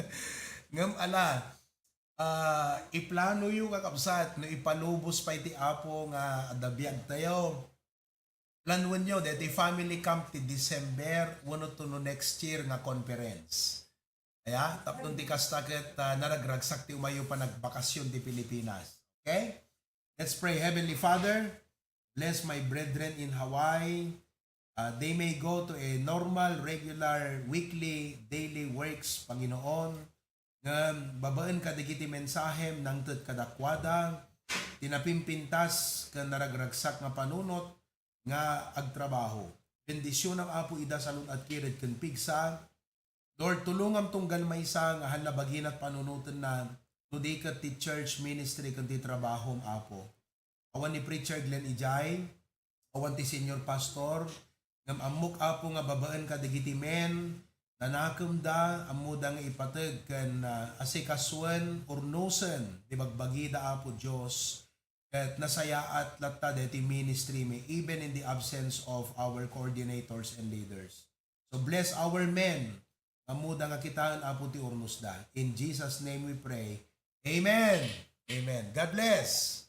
Ngam ala. Iplano yung kakabsat no ipalubos pa iti apo nga adabiyag tayo. Planuan nyo deti family camp ti December 1 to no next year nga conference. Kaya tapnon ti kastaket naragragsak ti umayo pa nagbakasyon ti Pilipinas. Okay? Let's pray. Heavenly Father, bless my brethren in Hawaii. They may go to a normal, regular, weekly, daily works, Panginoon. Nga babaan ka digiti mensahem ng tet kadakwada, tinapimpintas ka naragragsak nga panunot nga agtrabaho. Bendisyon ang apo ida salud at kirid ken pigsa. Lord, tulungam tunggal maysa nga halabagin at panunutan na nudikat ti church ministry ken ti trabaho apo. Awan ni Preacher Glenn Ijay, awan ti Senior Pastor, ngam amok apo nga babaan ka digiti men, nanakam da amuda nga ipateg ken asikaswan urnusen di bagbagi da apo Dios ket nasayaat latta deti ministry me even in the absence of our coordinators and leaders. So bless our men amuda nga kitaan apo ti urnus da. In Jesus name we pray. Amen. Amen. God bless.